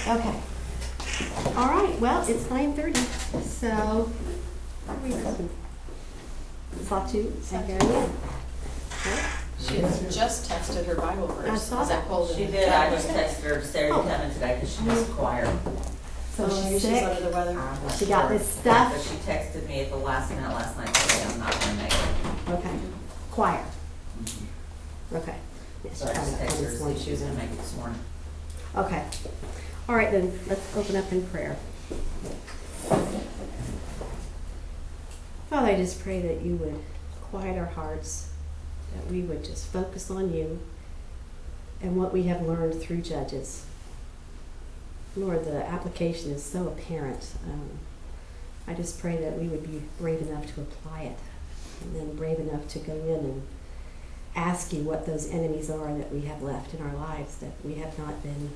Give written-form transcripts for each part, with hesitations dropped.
Okay. All right. Well, it's 9:30. So, what are we doing? Sawtooth and go in. Okay. She just texted her Bible verse. I saw Is that. pulled in She the did. chat? I just texted her Saturday coming today because she missed choir. So Maybe she's she's sick. under the weather. I'm not She got sure. this stuff. But she texted me at the last minute last night saying I'm not going to make it. Okay. Choir. Okay. Yes, So I just she's coming up texted her this to see morning. if she was going to make it this morning. Okay. All right, then. Let's open up in prayer. Father, I just pray that you would quiet our hearts, that we would just focus on you and what we have learned through Judges. Lord, the application is so apparent. I just pray that we would be brave enough to apply it, and then brave enough to go in and ask you what those enemies are that we have left in our lives, that we have not been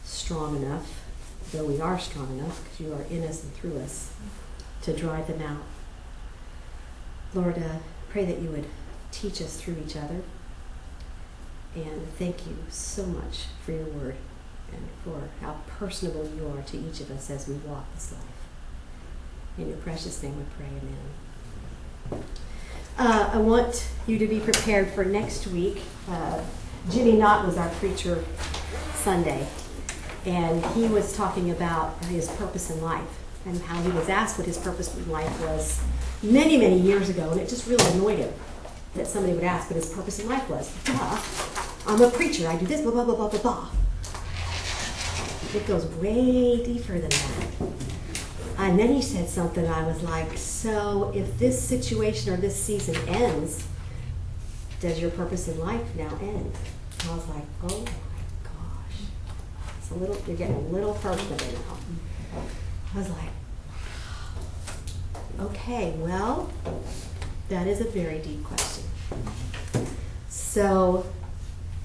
strong enough, though we are strong enough, because you are in us and through us, to drive them out. Lord, pray that you would teach us through each other. And thank you so much for your word and for how personable you are to each of us as we walk this life. In your precious name we pray, amen. I want you to be prepared for next week. Jimmy Knott was our preacher Sunday, and he was talking about his purpose in life and how he was asked what his purpose in life was many, many years ago, and it just really annoyed him that somebody would ask what his purpose in life was. I'm a preacher, I do this, blah, blah, blah, blah, blah, blah. It goes way deeper than that. And then he said something, I was like, so if this situation or this season ends, does your purpose in life now end? And I was like, oh my gosh. It's a little, you're getting a little personal now. I was like, okay, well, that is a very deep question. So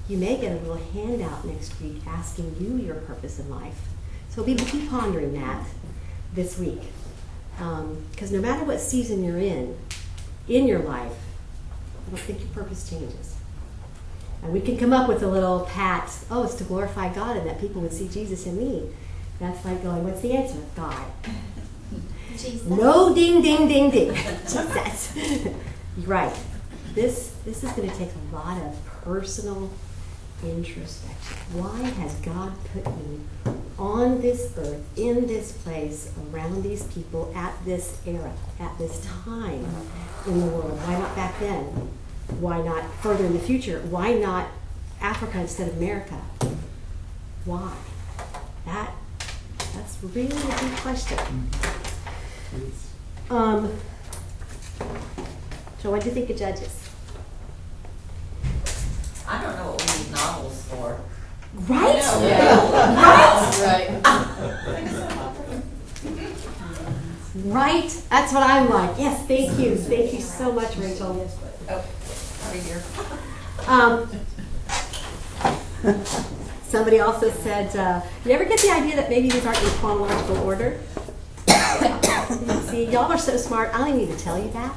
you may get a little handout next week asking you your purpose in life. So be pondering that this week. Because no matter what season you're in your life, I don't think your purpose changes. And we can come up with a little pat, oh, it's to glorify God and that people would see Jesus in me. That's like going, what's the answer? God. Jesus. No ding, ding, ding, ding. Jesus. You're right. This is going to take a lot of personal introspection. Why has God put me on this earth, in this place, around these people, at this era, at this time in the world? Why not back then? Why not further in the future? Why not Africa instead of America? Why? That's really a deep question. So what do you think of Judges? I don't know what we need novels for. Right? Right. Right? That's what I'm like. Yes, thank you. Thank you so much, Rachel. Oh, right here. Somebody also said, you ever get the idea that maybe these aren't in chronological order? See, y'all are so smart. I don't even need to tell you that.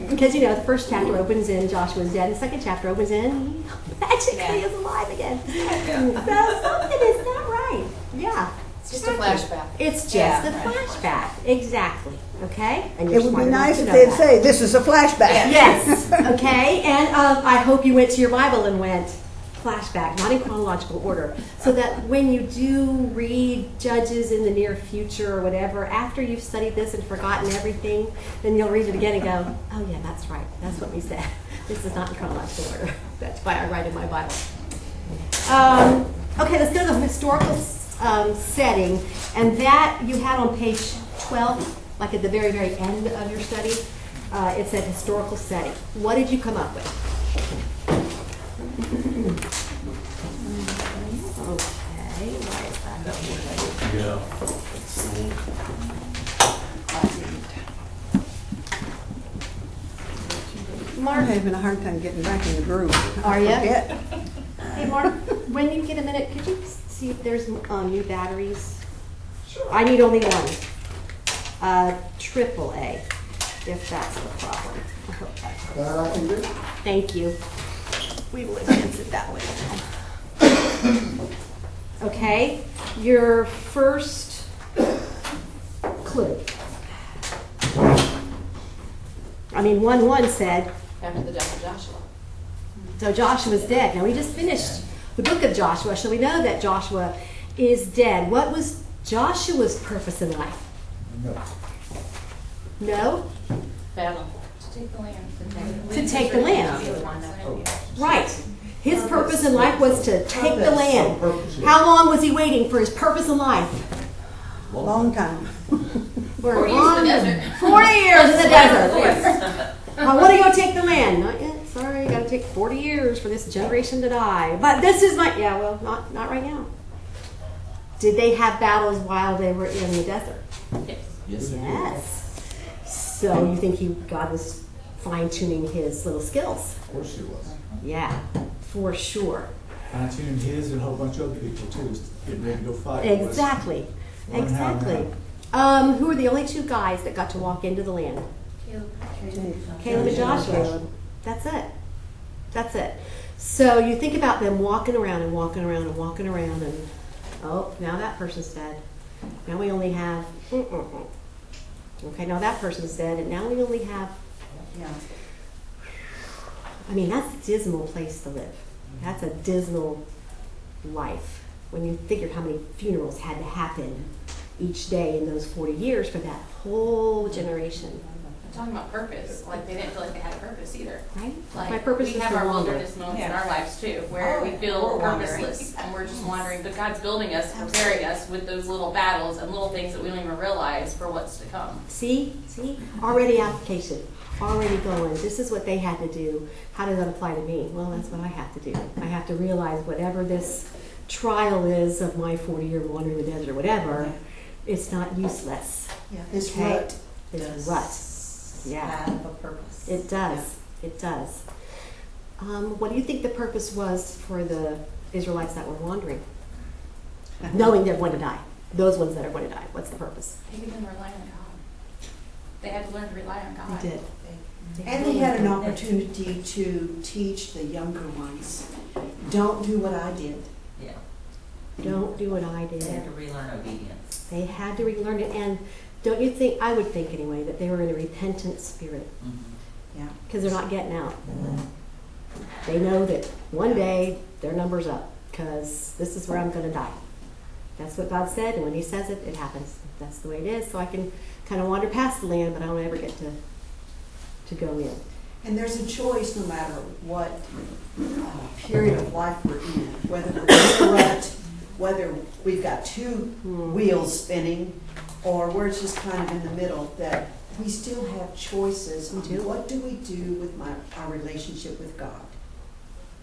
Because, the first chapter opens in Joshua's dead. The second chapter opens in magically is alive again. So something is not right. Yeah. It's just a flashback. It's just a flashback. Exactly. Okay? And It would be nice if they'd say, this is a flashback. Yes. Okay? And I hope you went to your Bible and went, flashback, not in chronological order, so that when you do read Judges in the near future or whatever, after you've studied this and forgotten everything, then you'll read it again and go, oh yeah, that's right. That's what we said. This is not in chronological order. That's why I write in my Bible. Okay, let's go to the historical setting, and that you had on page 12, like at the very, very end of your study. It said historical setting. What did you come up with? Okay, why is that up here? Yeah. I'm Mark, having a hard time getting back in the groove. Are ya? Yeah. hey Mark, when you get a minute, could you see if there's new batteries? Sure. I need only one. AAA, if that's the problem. I hope that's That I can do. Thank you. We will advance it that way now. Okay, your first clue. I mean, 1:1 said, After the death of Joshua. so Joshua's dead. Now we just finished the book of Joshua, so we know that Joshua is dead. What was Joshua's purpose in life? No? Battle. To take the land. To take the land. Oh. Right. His purpose in life was to take the land. How long was he waiting for his purpose in life? Long time. 40 years in the desert. 40 years in the desert. When are you going to take the land? Not yet. Sorry, you got to take 40 years for this generation to die. But this is my, yeah, well, not right now. Did they have battles while they were in the desert? Yes. Yes. So you think God was fine-tuning his little skills? Of course he was. Yeah, for sure. Fine-tuning his and a whole bunch of other people too, getting ready to go fight. Exactly. Learn how Exactly. now. Who are the only two guys that got to walk into the land? Caleb and Joshua. That's it. That's it. So you think about them walking around and walking around and walking around and, oh, now that person's dead. Now we only have, okay, now that person's dead, and now we only have, I mean, that's a dismal place to live. That's a dismal life. When you figured how many funerals had to happen each day in those 40 years for that whole generation. Talking about purpose, like they didn't feel like they had a purpose either. Right? Like My purpose we is have to our wander. wilderness moments in our lives too, where we feel purposeless and we're just wandering. But God's building us, preparing us with those little battles and little things that we don't even realize for what's to come. See? Already application. Already going. This is what they had to do. How does that apply to me? Well, that's what I have to do. I have to realize whatever this trial is of my 40-year wandering the desert or whatever, it's not useless. This Okay? rut This does rut. Yeah. Have a purpose. It does. It does. What do you think the purpose was for the Israelites that were wandering? Knowing they're going to die. Those ones that are going to die. What's the purpose? Maybe them rely on God. They had to learn to rely on God. They did. And they had an opportunity to teach the younger ones, don't do what I did. Yeah. Don't do what I They had did. to relearn obedience. They had to relearn it. And don't you think, I would think anyway, that they were in a repentant spirit Mm-hmm. Yeah. because they're not getting out. They know that one day their number's up because this is where I'm going to die. That's what God said, and when he says it, it happens. That's the way it is. So I can kind of wander past the land, but I don't ever get to go in. And there's a choice no matter what period of life we're in, whether we're in a rut, whether we've got two wheels spinning, or we're just kind of in the middle, that we still have choices on We do. what do we do with our relationship with God.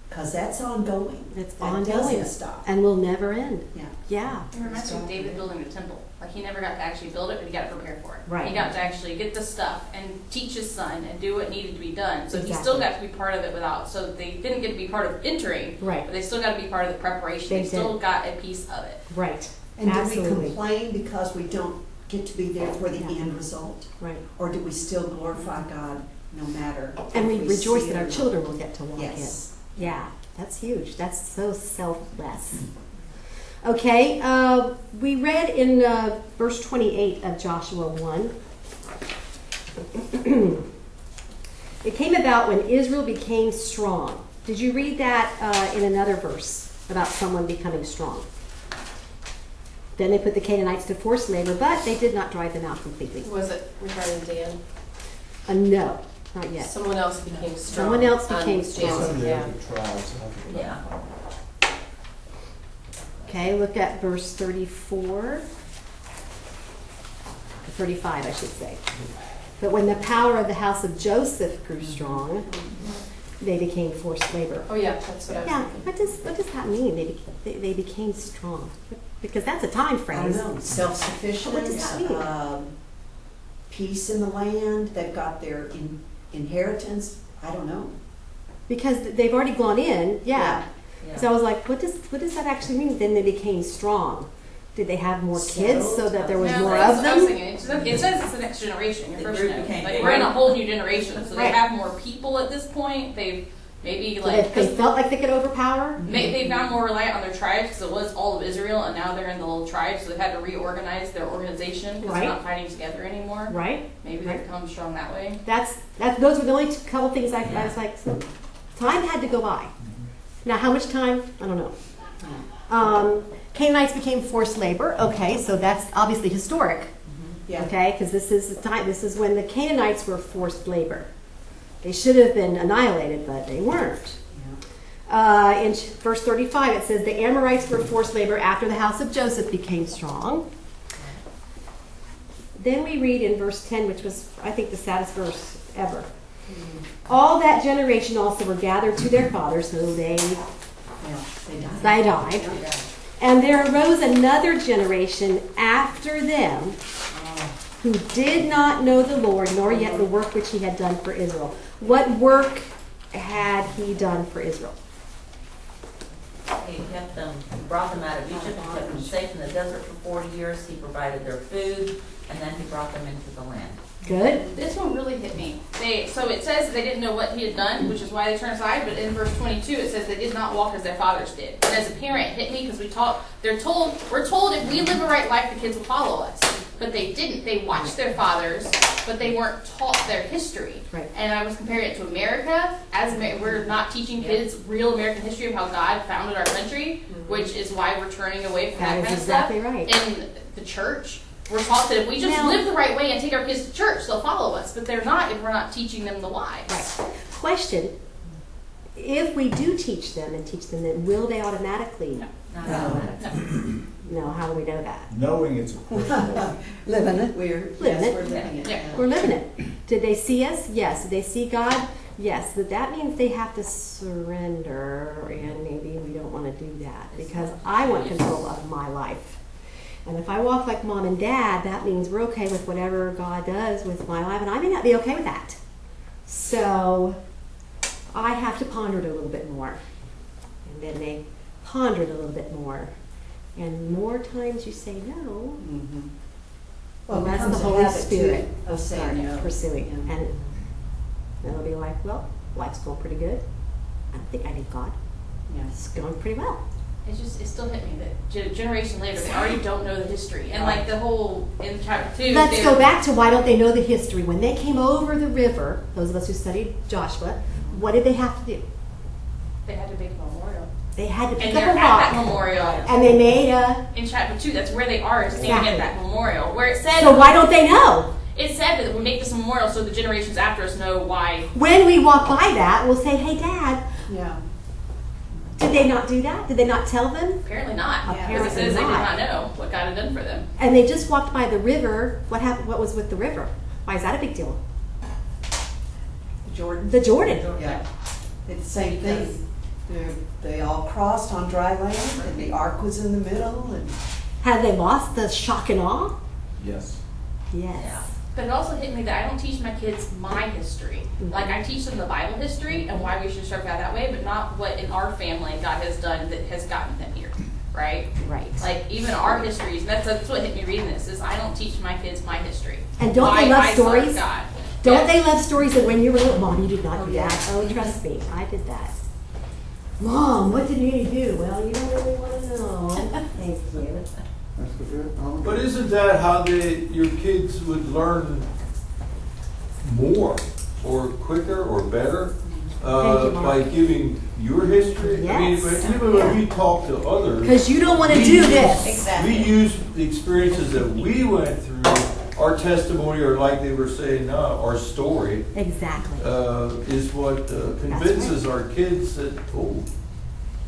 Because that's ongoing. It's That ongoing. doesn't stop. And will never end. Yeah. Yeah. It reminds me of David building the temple. Like he never got to actually build it, but he got to prepare for it. Right. He got to actually get the stuff and teach his son and do what needed to be done. So he Exactly. still got to be part of it without. So they didn't get to be part of entering, Right. but they still got to be part of the preparation. They They still did. got a piece of it. Right. And do we Absolutely. complain because we don't get to be there for the Yeah. end result? Right. Or do we still glorify God no matter? And if we rejoice see it that or our not? children will get to walk Yes. in. Yeah, that's huge. That's so selfless. Okay, we read in verse 28 of Joshua 1. It came about when Israel became strong. Did you read that in another verse about someone becoming strong? Then they put the Canaanites to forced labor, but they did not drive them out completely. Was it regarding Dan? No, not yet. Someone else became strong. Someone else became on strong. Some Dan's of the behalf. other tribes have to. Yeah. Okay, look at verse 34. 35, I should say. But when the power of the house of Joseph grew strong, they became forced labor. Oh yeah, that's what I was Yeah, thinking. what does that mean? They became strong. Because that's a time I phrase. don't know, self-sufficient, What does that mean? Peace in the land, they've got their inheritance, I don't know. Because they've already gone in, yeah. Yeah. So I was like, what does that actually mean? Then they became strong. Did they have more kids so that there was No, more that's of what I was them? thinking. It says it's the next generation. Your The first group generation. became Like bigger. we're in a whole new generation, so they Right. have more people at this point. They've Maybe So like, they felt like they could overpower? they found more reliant on their tribes because it was all of Israel, and now they're in the little tribes, so they've had to reorganize their organization because Right. they're not fighting together anymore. Right? Maybe they've come strong that way. Those were the only couple things I was like, so time had to go by. Now, how much time? I don't know. Canaanites became forced labor. Okay, so that's obviously historic. Yeah. Okay, because this is the time. This is when the Canaanites were forced labor. They should have been annihilated, but they weren't. In verse 35, it says the Amorites were forced labor after the house of Joseph became strong. Then we read in verse 10, which was, I think, the saddest verse ever. All that generation also were gathered to their fathers, so they died. And there arose another generation after them who did not know the Lord, nor yet the work which he had done for Israel. What work had he done for Israel? He kept them, brought them out of Egypt, and kept them safe in the desert for 40 years. He provided their food, and then he brought them into the land. Good. This one really hit me. So it says they didn't know what he had done, which is why they turned aside. But in verse 22, it says they did not walk as their fathers did. And as a parent, it hit me because we're told if we live a right life, the kids will follow us. But they didn't. They watched their fathers, but they weren't taught their history. Right. And I was comparing it to America. We're not teaching kids real American history of how God founded our country, which is why we're turning away from that That kind is of stuff. exactly right. In the church, we're taught that if we just Now- live the right way and take our kids to church, they'll follow us. But they're not if we're not teaching them the why. Right. Question. If we do teach them, then will they automatically? Not No. automatic. No, how do we know that? Knowing it's a question. Living it. We're Living it. living it. Yeah. We're living it. Did they see us? Yes. Did they see God? Yes. But that means they have to surrender, and maybe we don't want to do that because I want control of my life. And if I walk like mom and dad, that means we're okay with whatever God does with my life, and I may not be okay with that. So I have to ponder it a little bit more. And then they ponder it a little bit more. And more times you say no, Mhm. well, it that's the becomes a Holy habit, too, Spirit of saying no. pursuing. Yeah. And it'll be like, well, life's going pretty good. I don't think I need God. Yeah. It's going pretty well. It still hit me that generation later they already don't know the history, and like the whole in chapter 2. Let's go back to why don't they know the history. When they came over the river, those of us who studied Joshua, what did they have to do? They had to make a memorial, They had to pick and up they're a at that rock. memorial And they made a... in chapter 2. That's where they are, standing Exactly. at that memorial, where it said So why don't they know? it said that we make this memorial so the generations after us know why. When we walk by that, we'll say, hey, Dad, Yeah. did they not do that? Did they not tell them? Apparently not, because Apparently it says they did not. not know what God had done for them. And they just walked by the river. What happened? What was with the river? Why is that a big deal? Jordan. The Jordan. Yeah. It's the same thing. They all crossed on dry land, and the ark was in the middle, and Have they lost the shock and awe? Yes. Yes. Yeah. But it also hit me that I don't teach my kids my history. Like, I teach them the Bible history and why we should serve God that way, but not what in our family God has done that has gotten them here, right? Right. Like, even our histories, that's what hit me reading this, is I don't teach my kids my history. And don't Why they love I serve stories? God. Don't Yes. they love stories that when you were little, Mom, you did not do yeah. that. Oh, trust me, I did that. Mom, what did you do? Well, you don't really want to know. Thank you. But isn't that how your kids would learn more or quicker or better? Thank you, Mom. By giving your history? I mean, Yes. but even when we talk to others, Because you don't want to we do use- this. we use the experiences that we went through, our testimony, or like they were saying, our story, Exactly. is what convinces our kids that, oh,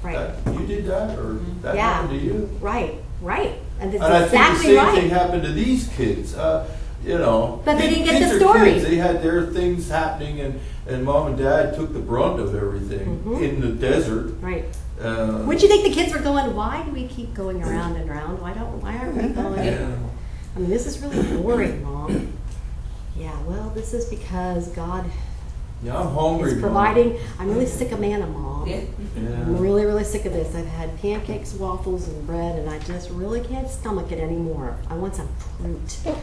Right. you did that, or that Yeah. happened to you. Right. Right. And that's And I think the exactly same right. thing happened to these kids. You know, But they didn't get kids the are story. Kids. They had their things happening, and mom and dad took the brunt of everything Mhm. in the desert. Right. Uh, Wouldn't you think the kids were going, why do we keep going around and around? Why aren't we going? yeah. I mean, this is really boring, Mom. Yeah, well, this is because God Yeah, I'm hungry. is Mom. providing. I'm really sick of manna, Mom. Yeah. I'm Yeah. really, really sick of this. I've had pancakes, waffles, and bread, and I just really can't stomach it anymore. I want some fruit.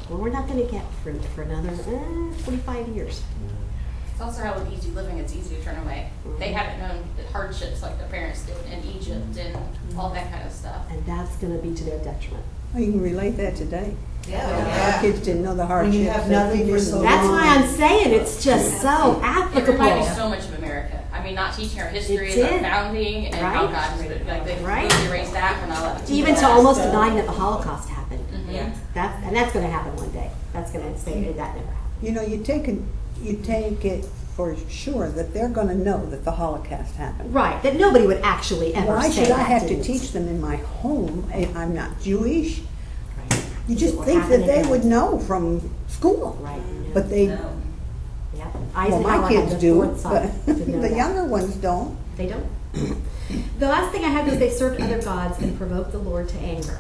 Well, we're not going to get fruit for another 45 years. It's also how with easy living, it's easy to turn away. They haven't known the hardships like their parents did in Egypt and all that kind of stuff. And that's going to be to their detriment. Well, you can relate that today. Yeah. Our kids didn't know the When hardships. you have that we nothing for didn't. so That's long. why I'm saying it's just so It reminded me applicable. so much of America. I mean, not teaching our history It and our did. founding and how Right. God, like they Right. completely erased that when I left. Even to almost denying that the Holocaust happened. Yeah. That's going to happen one day. That's going to say that never happened. You know, you take it for sure that they're going to know that the Holocaust happened. Right, that nobody would actually ever Why say should I that have to didn't. teach them in my home if I'm not Jewish? Right. You just What think happened that they again. would know from school. Right. But they, No. Yeah. well, my Eisenhower kids had the do, foresight but to know the that. younger ones don't. They don't. The last thing I have is they served other gods and provoked the Lord to anger.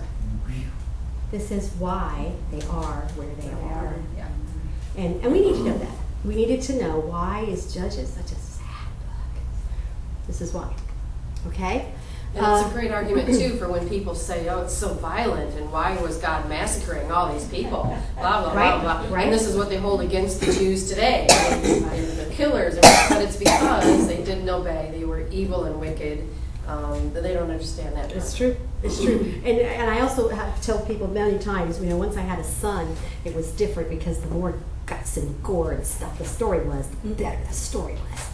This is why they are where they are. Yeah. And we need to know that. We needed to know why is Judges such a sad book. This is why. Okay? And it's a great argument too for when people say, "Oh, it's so violent, and why was God massacring all these people?" Blah blah Right, blah blah. right. And this is what they hold against the Jews today. They're killers, but it's because they didn't obey. They were evil and wicked. That they don't understand that. It's true. It's true. And I also have to tell people many times, you know, once I had a son, it was different because the more guts and gore and stuff the story was, the better the story was.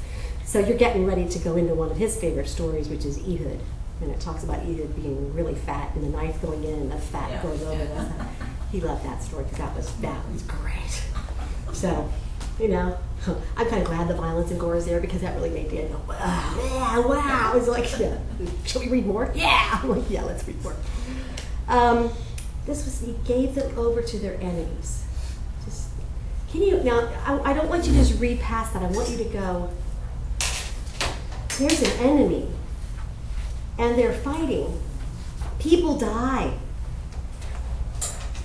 So you're getting ready to go into one of his favorite stories, which is Ehud. And it talks about Ehud being really fat and the knife going in and the fat Yeah. goes over the He loved that story because that was great. So, you know, I'm kind of glad the violence and gore is there because that really made Dan go, wow, yeah, wow. It's like, yeah, shall we read more? Yeah. I'm like, yeah, let's read more. He gave them over to their enemies. Just, I don't want you to just read past that. I want you to go, there's an enemy and they're fighting. People die.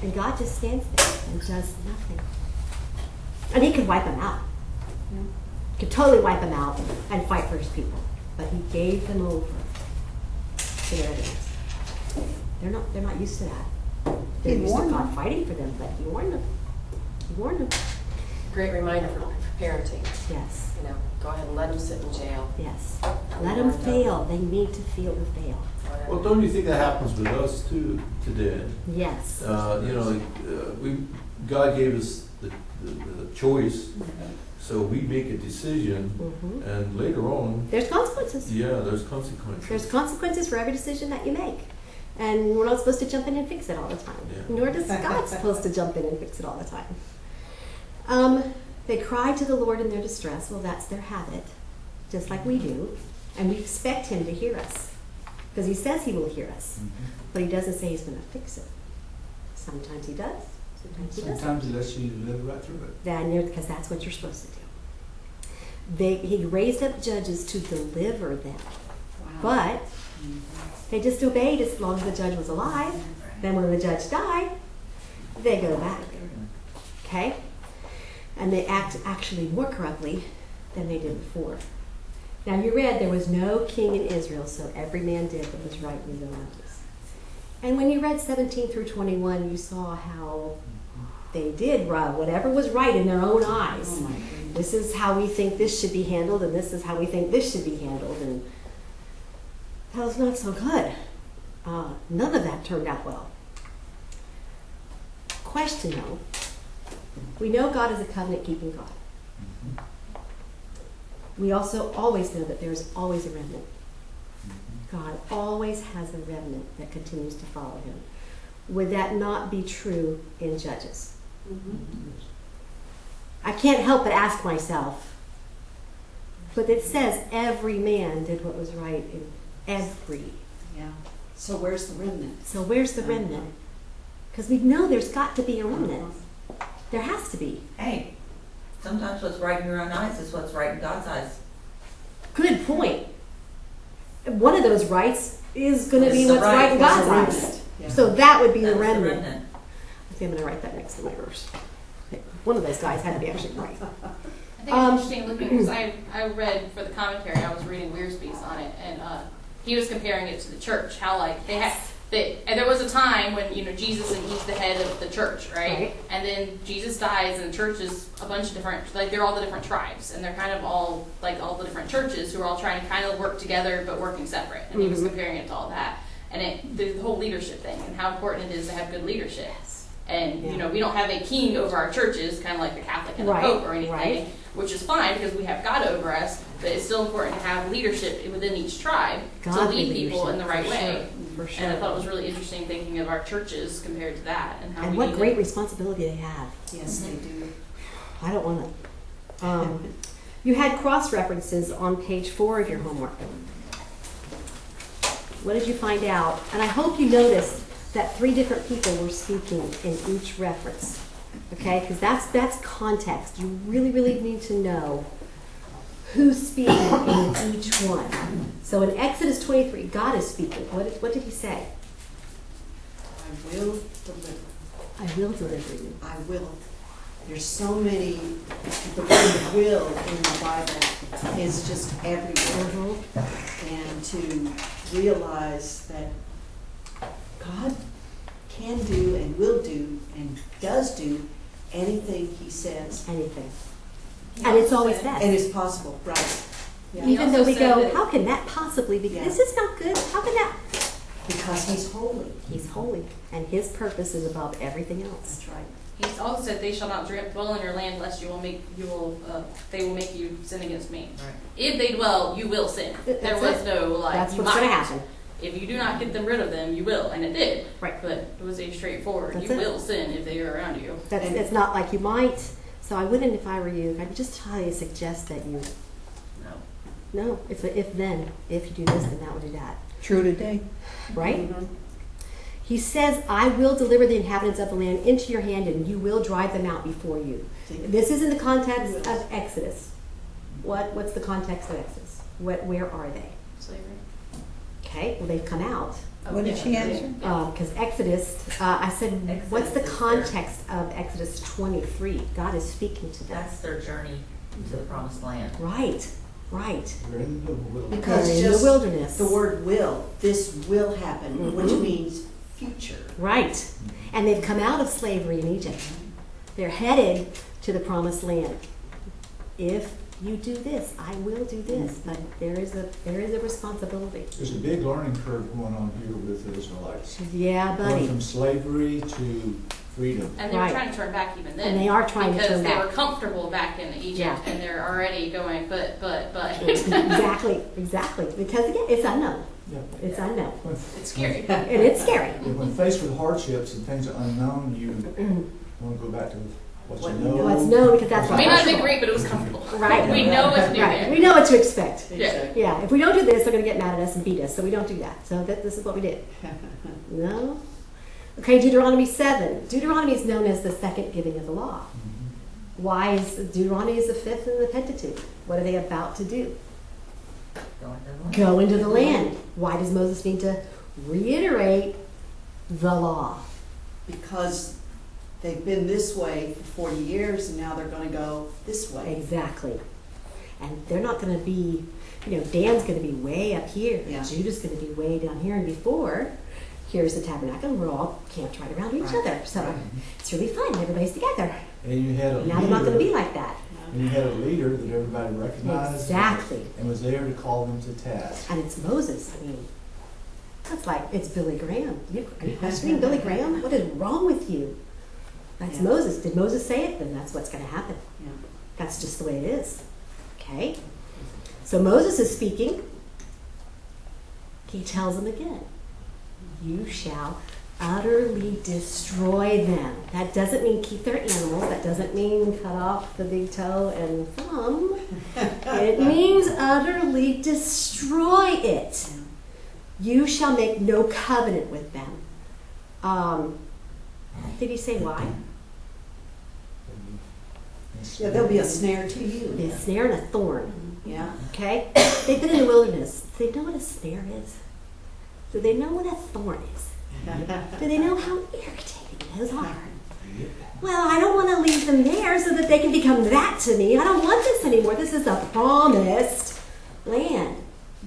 And God just stands there and does nothing. And he could wipe them out. Could totally wipe them out and fight for his people. But he gave them over to their enemies. They're not used to that. They're He used to warned God them. fighting for them, but he warned them. He warned them. Great reminder for parenting. Yes. You know, go ahead and let them sit in jail. Yes. Let them fail. They need to feel the fail. Whatever. Well, don't you think that happens with us too today? Yes. God gave us the choice, so we make a decision, Mhm. and later on, There's consequences. yeah, there's consequences. There's consequences for every decision that you make. And we're not supposed to jump in and fix it all the time. Yeah. Nor does God supposed to jump in and fix it all the time. They cry to the Lord in their distress. Well, that's their habit, just like we do. And we expect him to hear us. Because he says he will hear us. But he doesn't say he's going to fix it. Sometimes he does. Sometimes he doesn't. Sometimes he lets you live right through it. Because that's what you're supposed to do. He raised up judges to deliver them. But they just obeyed as long as the judge was alive. Then when the judge died, they go back. Okay? And they act actually more corruptly than they did before. Now you read there was no king in Israel, so every man did what was right in his own eyes. And when you read 17 through 21, you saw how they did whatever was right in their own eyes. This is how we think this should be handled, and this is how we think this should be handled. And that was not so good. None of that turned out well. Question though, we know God is a covenant-keeping God. We also always know that there's always a remnant. God always has a remnant that continues to follow him. Would that not be true in Judges? I can't help but ask myself, but it says every man did what was right in every. Yeah. So where's the remnant? So where's the remnant? Because we know there's got to be a remnant. There has to be. Hey, sometimes what's right in your own eyes is what's right in God's eyes. Good point. One of those rights is going to be It's the what's right in right, God's the eyes. remnant. Yeah. So that would be That's the the remnant. remnant. I think I'm going to write that next to my verse. One of those guys had to be actually right. I think it's interesting looking because I read for the commentary, I was reading Wiersbe's on it, and he was comparing it to the church, how like And there was a time when, Jesus, and he's the head of the church, right? Right. And then Jesus dies, and the church is a bunch of different, like, they're all the different tribes, and they're kind of all, like, all the different churches who are all trying to kind of work together, but working separate. And he was comparing it to all that. And the whole leadership thing, and how important it is to have good leadership. And, we don't have a king over our churches, kind of like the Catholic and the Pope or anything, which is fine because we have God over us, but it's still important to have leadership within each tribe to lead people in the right way. For sure. And I thought it was really interesting thinking of our churches compared to that and how And we what need great to- responsibility they have. Yes, they do. I don't want to. You had cross references on page 4 of your homework. What did you find out? And I hope you noticed that 3 different people were speaking in each reference. Okay? Because that's context. You really, really need to know who's speaking in each one. So in Exodus 23, God is speaking. What did he say? I will deliver. I will deliver you. I will. There's so many, the word will in the Bible is just everywhere. And to realize that God can do and will do and does do anything he says. Anything. And it's always best. And it's possible, right? Yeah. Even though we also said go, that- how can that possibly be? Yeah. This is not good. How can that? Because he's holy. He's holy, and his purpose is above everything else. That's right. He also said, "They shall not dwell in your land, lest they will make you sin against me. Right. If they dwell, you will sin." That's There was it. no like. That's you what's going to might. happen. If you do not get them rid of them, you will, and it did. Right. But it was a straightforward. That's You it. will sin if they are around you. It's not like you might. So I wouldn't, if I were you, I'd just highly suggest that you. No, it's a if then. If you do this, then that would do that. True today. Right? He says, I will deliver the inhabitants of the land into your hand, and you will drive them out before you. This is in the context of Exodus. What's the context of Exodus? Where are they? Slavery. Okay, well, they've come out. What did she answer? Because Exodus, I said, Exodus what's the is context of Exodus 23? God is speaking to them. That's their journey to the promised land. Right, right. We're in the wilderness. Because They're in the just wilderness. the word will, this will happen, which means future. Right. And they've come out of slavery in Egypt. They're headed to the promised land. If you do this, I will do this. But there is a responsibility. There's a big learning curve going on here with the Israelites. Yeah, Going buddy. from slavery to freedom. And they Right. were trying to turn back even then. And they are trying to because turn they back. were comfortable back in Egypt, Yeah. and they're already going, but. Exactly. Because again, it's unknown. Yeah. It's unknown. It's scary. And it's scary. When faced with hardships and things are unknown, you want to go back to what you know. Well, it's known because that's It what may not have been great, but it was comfortable. Right. We know what to do Right. there. We know what to expect. Yeah. Yeah. If we don't do this, they're going to get mad at us and beat us. So we don't do that. So this is what we did. No. Okay, Deuteronomy 7. Deuteronomy is known as the second giving of the law. Why is Deuteronomy is the fifth in the Pentateuch? What are they about to do? Go into the land. Why does Moses need to reiterate the law? Because they've been this way for 40 years and now they're going to go this way. Exactly. And they're not going to be, Dan's going to be way up here. Yeah. Judah's going to be way down here. And before, here's the tabernacle, and we're all camped right around each Right. other. So it's really fun. Everybody's together. And you had a Now they're not going to be leader, like that. and you had a leader that everybody recognized. Exactly. And was there to call them to task. And it's Moses. I mean, that's like, it's Billy Graham. Are you questioning Billy Graham? What is wrong with you? That's Yeah. Moses. Did Moses say it? Then that's what's going to happen. Yeah. That's just the way it is. Okay? So Moses is speaking. He tells them again, you shall utterly destroy them. That doesn't mean keep their animals. That doesn't mean cut off the big toe and thumb. It means utterly destroy it. You shall make no covenant with them. Did he say why? Yeah, there'll be a snare to you. A snare and a thorn. Yeah. Okay? They've been in the wilderness. Do they know what a snare is? Do they know what a thorn is? Do they know how irritating those are? Well, I don't want to leave them there so that they can become that to me. I don't want this anymore. This is the promised land.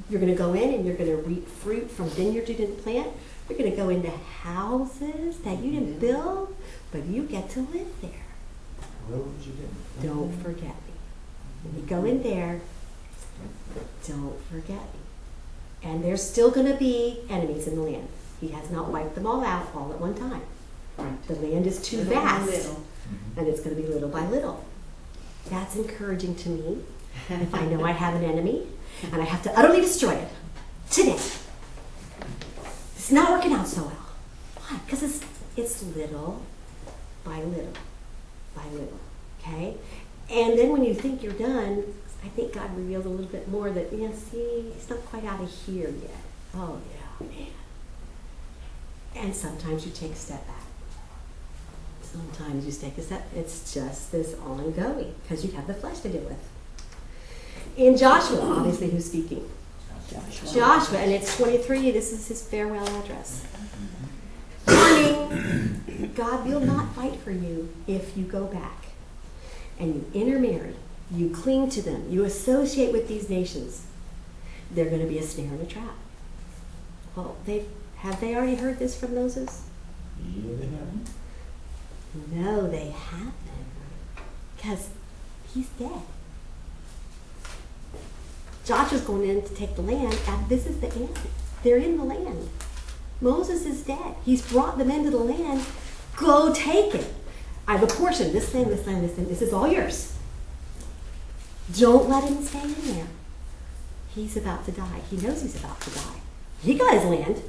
You're going to go in and you're going to reap fruit from vineyards you didn't plant. You're going to go into houses that you didn't build, but you get to live there. Roads you didn't. Don't forget me. When you go in there, don't forget me. And there's still going to be enemies in the land. He has not wiped them all out all at one time. The land is too Little by vast, little. and it's going to be little by little. That's encouraging to me. If I know I have an enemy, and I have to utterly destroy it today. It's not working out so well. Why? Because it's little by little by little. Okay? And then when you think you're done, I think God reveals a little bit more that, see, he's not quite out of here yet. Oh, yeah, man. And sometimes you take a step back. Sometimes you take a step. It's just this ongoing, because you have the flesh to deal with. In Joshua, obviously, who's speaking? Joshua, and it's 23. This is his farewell address. Warning, God will not fight for you if you go back and you intermarry, you cling to them, you associate with these nations. They're going to be a snare and a trap. Well, have they already heard this from Moses? Yeah, they have. No, they haven't, because he's dead. Joshua's going in to take the land, and this is the end. They're in the land. Moses is dead. He's brought them into the land. Go take it. I have a portion. This thing, this thing, this thing. This is all yours. Don't let him stay in there. He's about to die. He knows he's about to die. He got his land.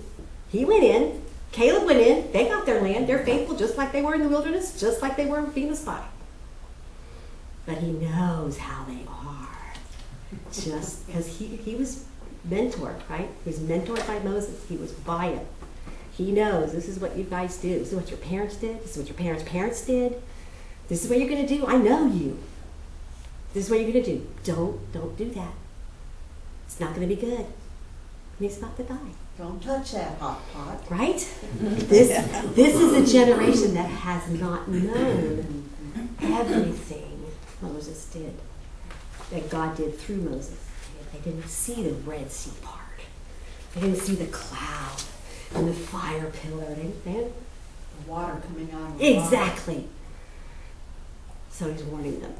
He went in. Caleb went in. They got their land. They're faithful just like they were in the wilderness, just like they were being a spy. But he knows how they are. Just because he was mentored, right? He was mentored by Moses. He was by him. He knows this is what you guys do. This is what your parents did. This is what your parents' parents did. This is what you're going to do. I know you. This is what you're going to do. Don't do that. It's not going to be good. And he's about to die. Don't touch that hot pot. Right? This is a generation that has not known everything Moses did, that God did through Moses. They didn't see the Red Sea part. They didn't see the cloud and the fire pillar. The water coming out of the rock. Exactly. So he's warning them.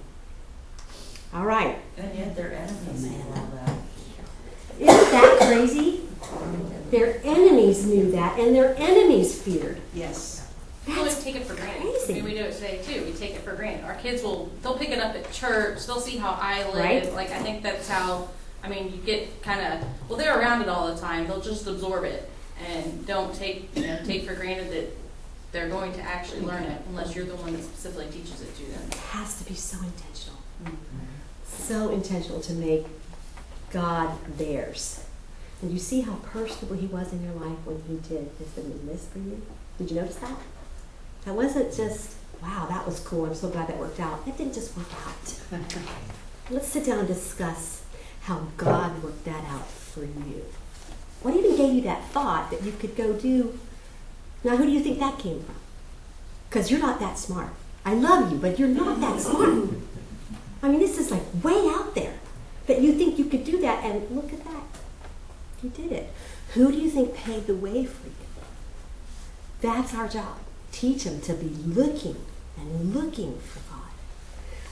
All right. And yet their enemies knew all that. Isn't that crazy? Their enemies knew that, and their enemies feared. Yes. We always take it for granted. crazy. I mean, we do it today too. We take it for granted. Our kids they'll pick it up at church. They'll see how I live. Right. Like, I think that's how, you get kind of, they're around it all the time. They'll just absorb it and don't take for granted that they're going to actually learn it unless you're the one that specifically teaches it to them. It has to be so intentional. So intentional to make God theirs. And you see how personable he was in your life when he did this for you? Did you notice that? That wasn't just, wow, that was cool, I'm so glad that worked out. That didn't just work out. Let's sit down and discuss how God worked that out for you. What even gave you that thought that you could go do? Now, who do you think that came from? Because you're not that smart. I love you, but you're not that smart. I mean, this is like way out there that you think you could do that, and look at that. You did it. Who do you think paved the way for you? That's our job. Teach them to be looking and looking for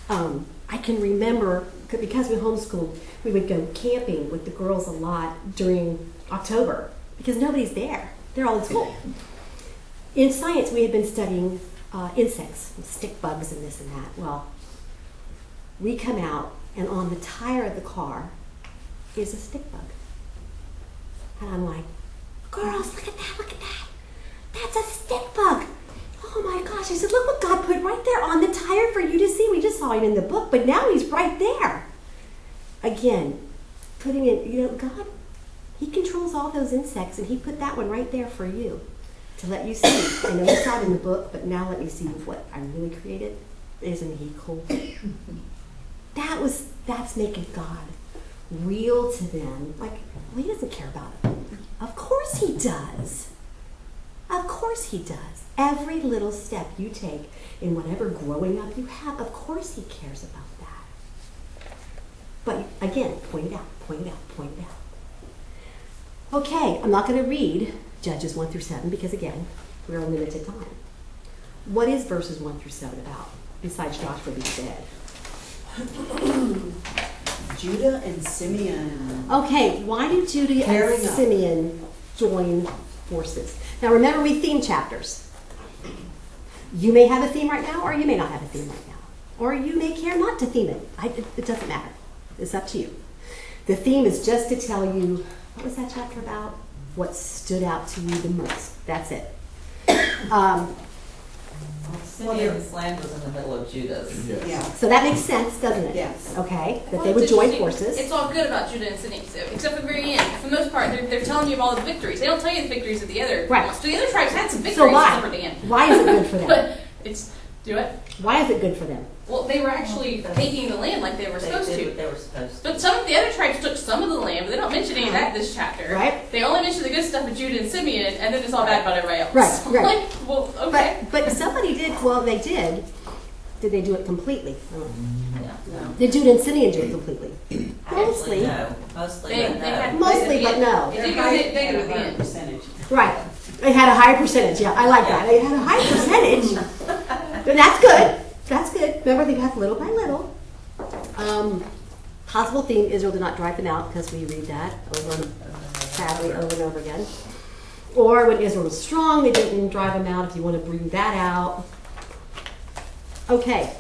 God. I can remember, because we homeschooled, we would go camping with the girls a lot during October because nobody's there. They're all in school. In science, we had been studying insects, stick bugs and this and that. Well, we come out, and on the tire of the car is a stick bug. And I'm like, girls, look at that, look at that. That's a stick bug. Oh my gosh. I said, look what God put right there on the tire for you to see. We just saw it in the book, but now he's right there. Again, putting it, God, he controls all those insects, and he put that one right there for you to let you see. I know you saw it in the book, but now let me see what I really created. Isn't he cool? That's making God real to them. Like, well, he doesn't care about it. Of course he does. Of course he does. Every little step you take in whatever growing up you have, of course he cares about that. But again, point it out, point it out, point it out. Okay, I'm not going to read Judges 1 through 7 because, again, we're on limited time. What is verses 1 through 7 about, besides Joshua being dead? Judah and Simeon. Okay, why did Judah Pairing and up. Simeon join forces? Now, remember, we theme chapters. You may have a theme right now, or you may not have a theme right now. Or you may care not to theme it. It doesn't matter. It's up to you. The theme is just to tell you, what was that chapter about? What stood out to you the most. That's it. Simeon's land was in the middle of Judah's. Yes. Yeah. So that makes sense, doesn't it? Yes. Okay, that Well, they would it's join interesting. forces. It's all good about Judah and Simeon, so, except for the very end. For the most part, they're telling you of all the victories. They don't tell you the victories of the other Right. ones. So the other tribes had some victories So why? except for Dan. Why is it good for them? But it's do it. Why is it good for them? Well, they were actually taking the land like they were They supposed did to. what they were supposed to. But some of the other tribes took some of the land, but they don't mention any of that in this chapter. Right. They only mention the good stuff of Judah and Simeon, and then it's all bad about everybody else. Right, right. Like, well, okay. But somebody did, well, they did. Did they do it completely? I don't know. Yeah, no. Did Judah and Simeon do it completely? Actually, Mostly. no. Mostly, They but no. had Mostly, but no. It did go hit big at the higher end. percentage. Right. They had a higher percentage. Yeah, I like that. They had a high percentage. And that's good. That's good. Remember, they have little by little. Possible theme, Israel did not drive them out, because we read that sadly over and over again. Or when Israel was strong, they didn't drive them out, if you want to bring that out. Okay.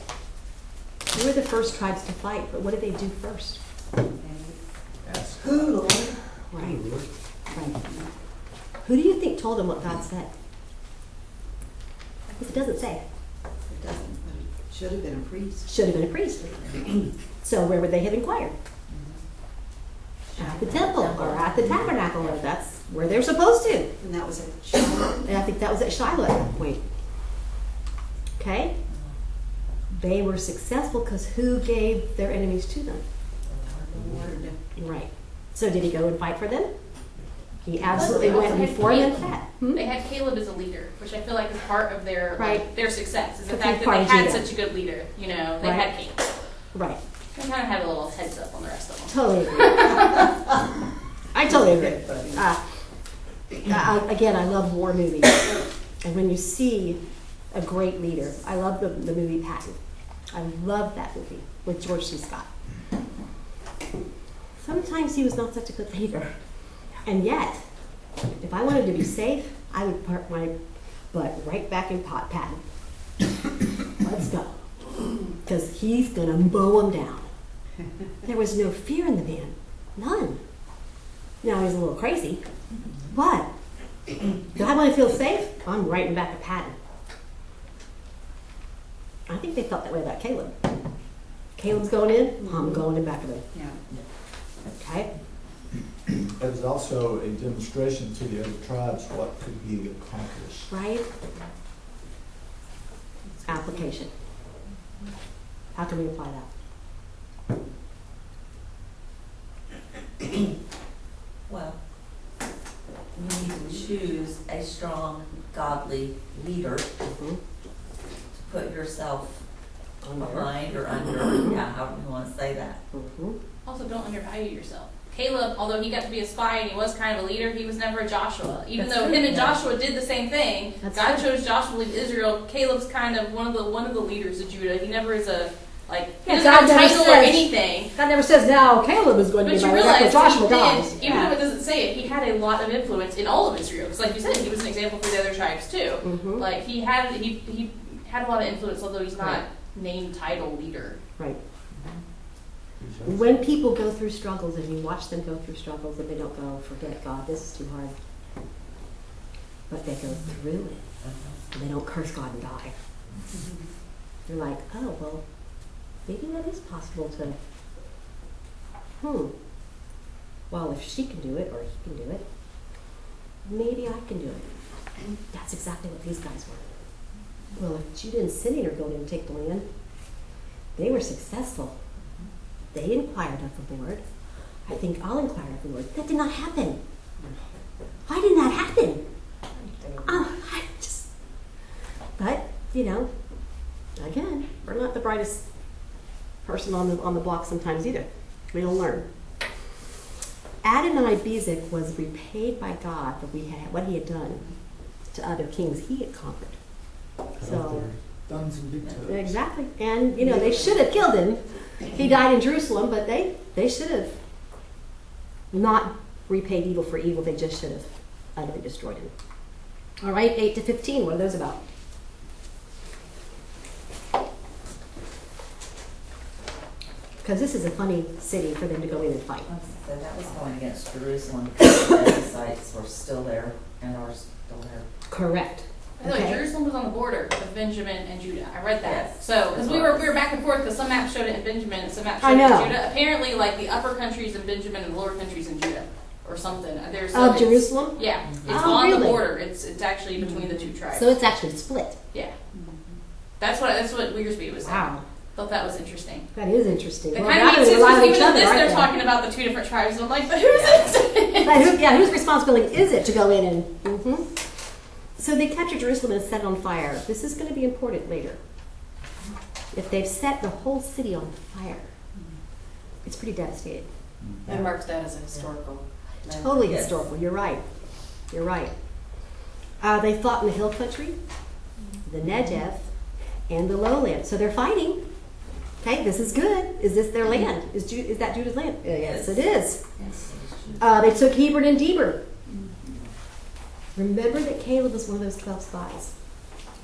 Who were the first tribes to fight? But what did they do first? Ask. Who, Lord? Right. Right. Who do you think told them what God said? Because it doesn't say. It doesn't, but it should have been a priest. Should have been a priest. So where would they have inquired? At the temple or at the tabernacle, or that's where they're supposed to. And that was at Shiloh. And I think that was at Shiloh at that point. Okay? They were successful because who gave their enemies to them? The Lord. Right. So did he go and fight for them? He absolutely They also went had before them and Caleb. fed. They had Caleb as a leader, which I feel like is part of their Right. their success. Is the But fact he's that they part of had Judah. such a good leader. You know, they Right. had Caleb. Right. They kind of had a little heads up on the rest of them. Totally agree. I totally agree. Again, I love war movies. And when you see a great leader, I love the movie Patton. I love that movie with George C. Scott. Sometimes he was not such a good leader. And yet, if I wanted to be safe, I would park my butt right back in Patton. Let's go. Because he's going to mow them down. There was no fear in the man. None. Now he's a little crazy. But if I want to feel safe, I'm right in back of Patton. I think they felt that way about Caleb. Caleb's going in, I'm going in back of him. Yeah. Okay? It was also a demonstration to the other tribes what could be accomplished. Right? Application. How can we apply that? Well, you need to choose a strong, godly leader Mhm. to put yourself Under. behind or under, yeah, however you want to say that. Mhm. Also, don't undervalue yourself. Caleb, although he got to be a spy and he was kind of a leader, he was never a Joshua. Even That's though true, him and yeah. Joshua did the same thing, That's God true. chose Joshua to lead Israel. Caleb's kind of one of the leaders of Judah. He never is a he Yeah, doesn't God have a never title or says- anything. God never says now Caleb is going to But be you my realize after Joshua he did, dies. even though it doesn't say it, he had a lot of influence in all of Israel. Because, like you said, he was an example for the other tribes too. Mhm. Like he had a lot of influence, although he's not Right. named title leader. Right. When people go through struggles and you watch them go through struggles and they don't go, forget God, this is too hard. But they go through it and they don't curse God and die. They're like, oh, well, maybe that is possible to, well, if she can do it or he can do it, maybe I can do it. That's exactly what these guys were. Well, if Judah and Simeon are going to take the land, they were successful. They inquired of the Lord. I think I'll inquire of the Lord. That did not happen. Why didn't that happen? But, again, we're not the brightest person on the block sometimes either. We don't learn. Adonai-Bezek was repaid by God for what he had done to other kings he had conquered. So Thumbs and big toes. exactly, and they should have killed him. He died in Jerusalem, but they should have not repaid evil for evil. They just should have utterly destroyed him. All right, 8 to 15. What are those about? Because this is a funny city for them to go in and fight. So that was going against Jerusalem because the Jebusites were still there and are still there. Correct. By the way, Okay. Jerusalem was on the border of Benjamin and Judah. I read that. Yes. So, because we were back and forth, because some maps showed it in Benjamin and some maps I showed it in know. Judah. Apparently, like the upper countries in Benjamin and the lower countries in Judah, or something. There's Of it's- Jerusalem? Yeah, it's Oh, on really? the border. It's actually between the two tribes. So it's actually split. Yeah, that's what Wearspeed was saying. Wow, Thought that was interesting. that is interesting. It Well, kind of now makes they sense rely on because each even in other, this, aren't they're they? talking about the two different tribes, and I'm like, but who's it? But whose responsibility is it to go in and? So they captured Jerusalem and set it on fire. This is going to be important later. If they've set the whole city on fire, it's pretty devastating. And marks that as a historical. Totally Yes. historical. You're right. You're right. They fought in the hill country, the Negev, and the lowlands. So they're fighting. Okay, this is good. Is this their land? Is that Judah's land? Yes, it is. Yes. They took Hebron and Deber. Remember that Caleb was one of those 12 spies.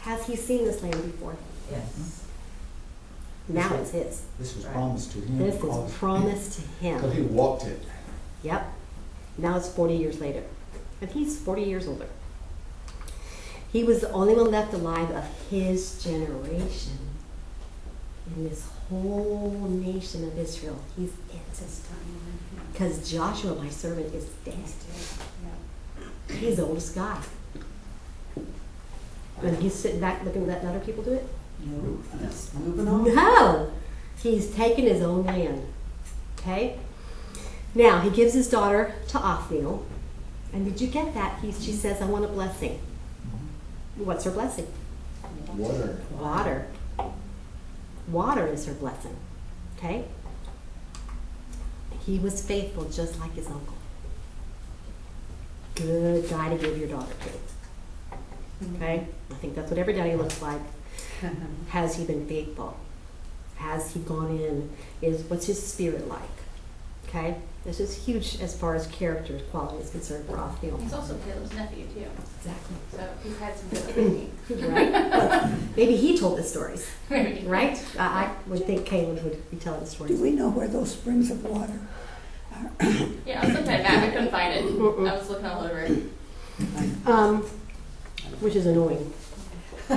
Has he seen this land before? Yes. Now it's his. This was Right. promised to him. This is promised to Because he him. walked it. Yep. Now it's 40 years later. And he's 40 years older. He was the only one left alive of his generation in this whole nation of Israel. He's it. Because Joshua, my servant, is dead. He's the oldest guy. And he's sitting back looking at other people do it? No, that's moving on. No! He's taken his own land. Okay? Now, he gives his daughter to Othniel. And did you get that? She says, I want a blessing. What's her blessing? Water. Water. Water is her blessing. Okay? He was faithful just like his uncle. Good guy to give your daughter to. Okay? I think that's what every daddy looks like. Has he been faithful? Has he gone in? What's his spirit like? Okay? This is huge as far as character quality is concerned for Othniel. He's also Caleb's nephew too, Exactly. so he's had some good thinking. Right? Well, maybe he told the stories, Maybe. right? I would think Caleb would be telling the Do stories. we know where those springs of water are? Yeah, I was looking at that. I couldn't find it. Mm-mm. I was looking all over it. Which is annoying. So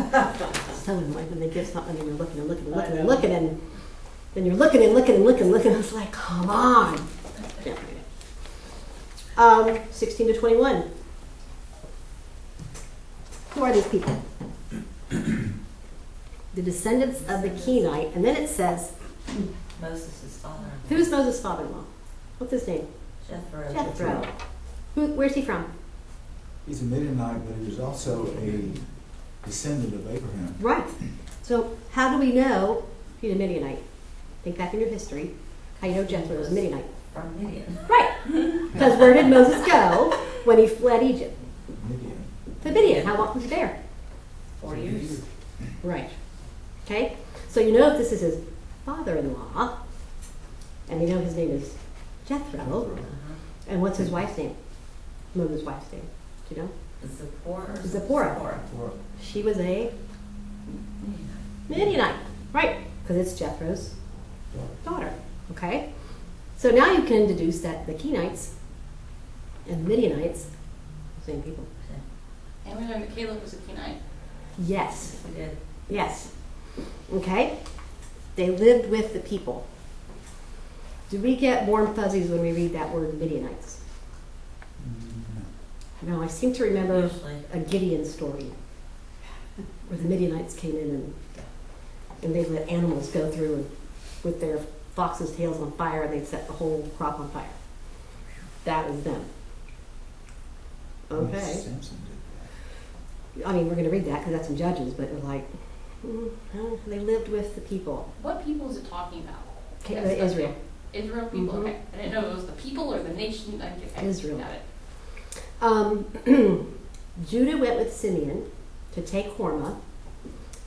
annoying when they give something and you're looking and looking and looking and looking and then you're looking and looking and looking and looking. It's like, come on. Can't find it. 16 to 21. Who are these people? The descendants of the Kenite, and then it says, Moses' father. who's Moses' father-in-law? What's his name? Jethro. Jethro. Where's he from? He's a Midianite, but he was also a descendant of Abraham. Right. So how do we know he's a Midianite? Think back in your history. How you know Jethro was a Midianite? From Midian. Right. Because where did Moses go when he fled Egypt? Midian. To Midian. How long was he there? 4 years. Right. Okay? So you know if this is his father-in-law, and you know his name is Jethro, and what's his wife's name? Moses' wife's name. Do you know? Zipporah. Zipporah. She was a Midianite. Right. Because it's Jethro's daughter. Okay? So now you can deduce that the Kenites and the Midianites, same people. And we learned that Caleb was a Kenite. Yes. We did. Yes. Okay? They lived with the people. Do we get warm fuzzies when we read that word Midianites? No, I seem to remember Usually. a Gideon story where the Midianites came in and they let animals go through and with their foxes' tails on fire and they'd set the whole crop on fire. That was them. Okay. Samson did I mean, we're going to read that because that's in Judges, but we're like, no, they lived with the people. What people is it talking about? Israel. Israel people, Mhm. okay. I didn't know if it was the people or the nation. Okay, Israel. got it. Judah went with Simeon to take Hormah,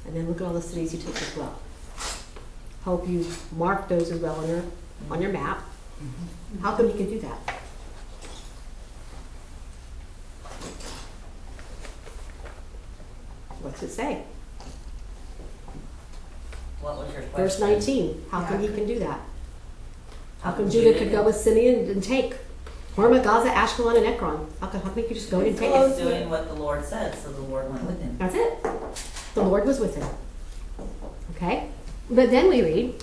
and then look at all the cities you took as well. Hope you mark those as well on your map. How come you can do that? What's it say? What was your question? Verse 19. How come he can do that? How come Judah Judah could go with Simeon and take Hormah, Gaza, Ashkelon, and Ekron? How come he could just go and take He's it? doing what the Lord said, so the Lord went with him. That's it. The Lord was with him. Okay? But then we read,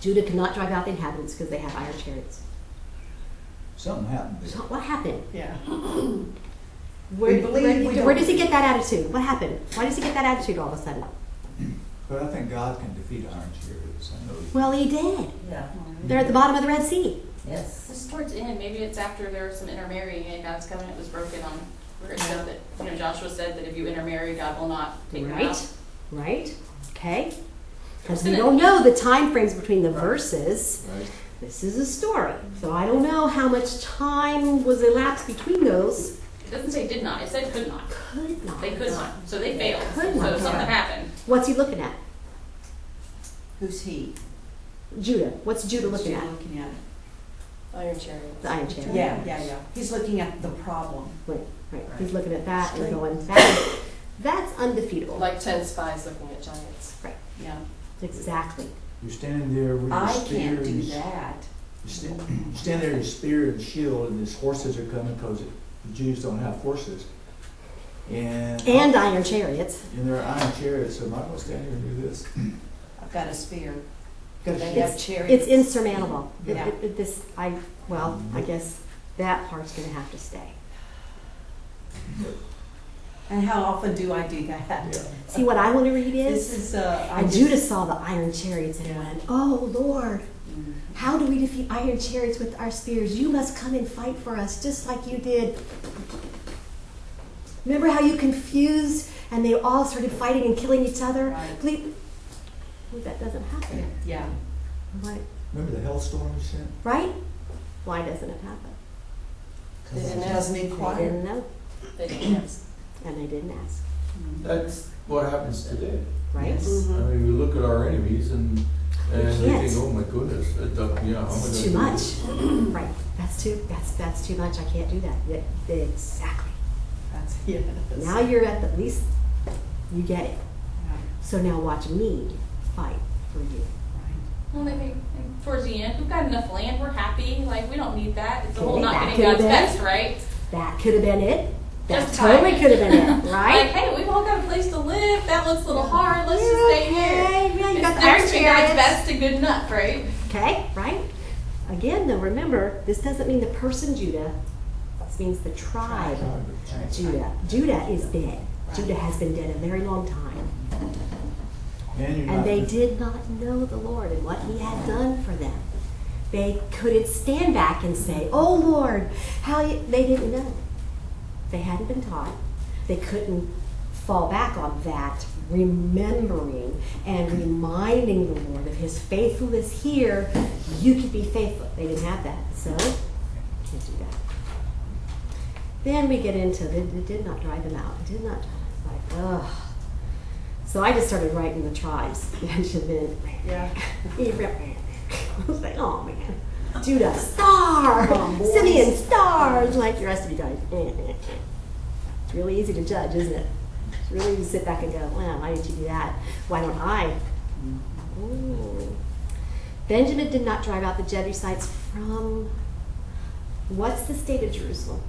Judah could not drive out the inhabitants because they had iron chariots. Something happened So there. what happened? Yeah. Where does he get that attitude? What happened? Why does he get that attitude all of a sudden? But I think God can defeat iron chariots. I know. Well, he did. Yeah, They're at the bottom of the Red Sea. yes. Just towards the end, maybe it's after there was some intermarrying and God's covenant was broken on where it said that, you know, Joshua said that if you intermarry, God will not take them out. Right? Right? Okay? Because we don't know the time frames between the verses. Right? This is a story. So I don't know how much time was elapsed between those. It doesn't say did not, it said could not. Could not. They could not, so they failed. Could So not. something happened. What's he looking at? Who's he? Judah. What's Judah Who's looking Judah at? looking at? Iron chariots. The iron chariot. Yeah. He's looking at the problem. Right, right. He's looking at that and going, that's undefeatable. Like 10 spies looking at giants. Right. Yeah. Exactly. You're standing there with your I spear. can't do and that. You stand there with your spear and shield, and these horses are coming because the Jews don't have horses. And iron chariots. And there are iron chariots, so I'm not going to stand here and do this. I've got a spear. They It's, have chariots. it's insurmountable. Yeah. I guess that part's going to have to stay. And how often do I do that? Yeah. See, what I want to read This is, is, I and just- Judah saw the iron chariots and Yeah. went, oh, Lord, Mm. how do we defeat iron chariots with our spears? You must come and fight for us, just like you did. Remember how you confused and they all started fighting and killing each other? Right. Well, that doesn't happen. Yeah. Why? Remember the hailstorm you sent? Right? Why doesn't it happen? They didn't It ask. doesn't They inquire. didn't know, They didn't ask. and they didn't ask. That's what happens today. Right? Yes. I mean, we look at our enemies and we can't. think, oh my goodness, how am I It's gonna too do much. this? Right. That's too much. I can't do that. Yeah, exactly. That's, yes. Now you're at least you get it. Yeah. So now watch me fight for you. Right. Well, they think towards the end, we've got enough land, we're happy, like, we don't need that. It's the whole Okay, not that getting could've God's been. best, right? That could have been it. That Just totally fine. could have been it, Like, right? hey, we've all got a place to live, that looks a little hard, let's just stay here. Okay, yeah, you got It's the iron different between God's chariots. best and good enough, right? Okay, right? Again, though, remember, this doesn't mean the person Judah. This means the tribe Judah. Judah is dead. Judah has been dead a very long time. And you're And not, they did not know the Lord and what he had done for them. They couldn't stand back and say, oh Lord, they didn't know. They hadn't been taught. They couldn't fall back on that, remembering and reminding the Lord of his faithfulness here. You could be faithful. They didn't have that, so can't do that. Then we get into, it did not drive them out. It did not, like, ugh. So I just started writing the tribes. Benjamin, Yeah. I was like, oh man. Judah, star! Come on, boys. Simeon, stars! Like the rest of you guys. It's really easy to judge, isn't it? It's really easy to sit back and go, well, why did you do that? Why don't I? Ooh. Benjamin did not drive out the Jebusites from, what's the state of Jerusalem?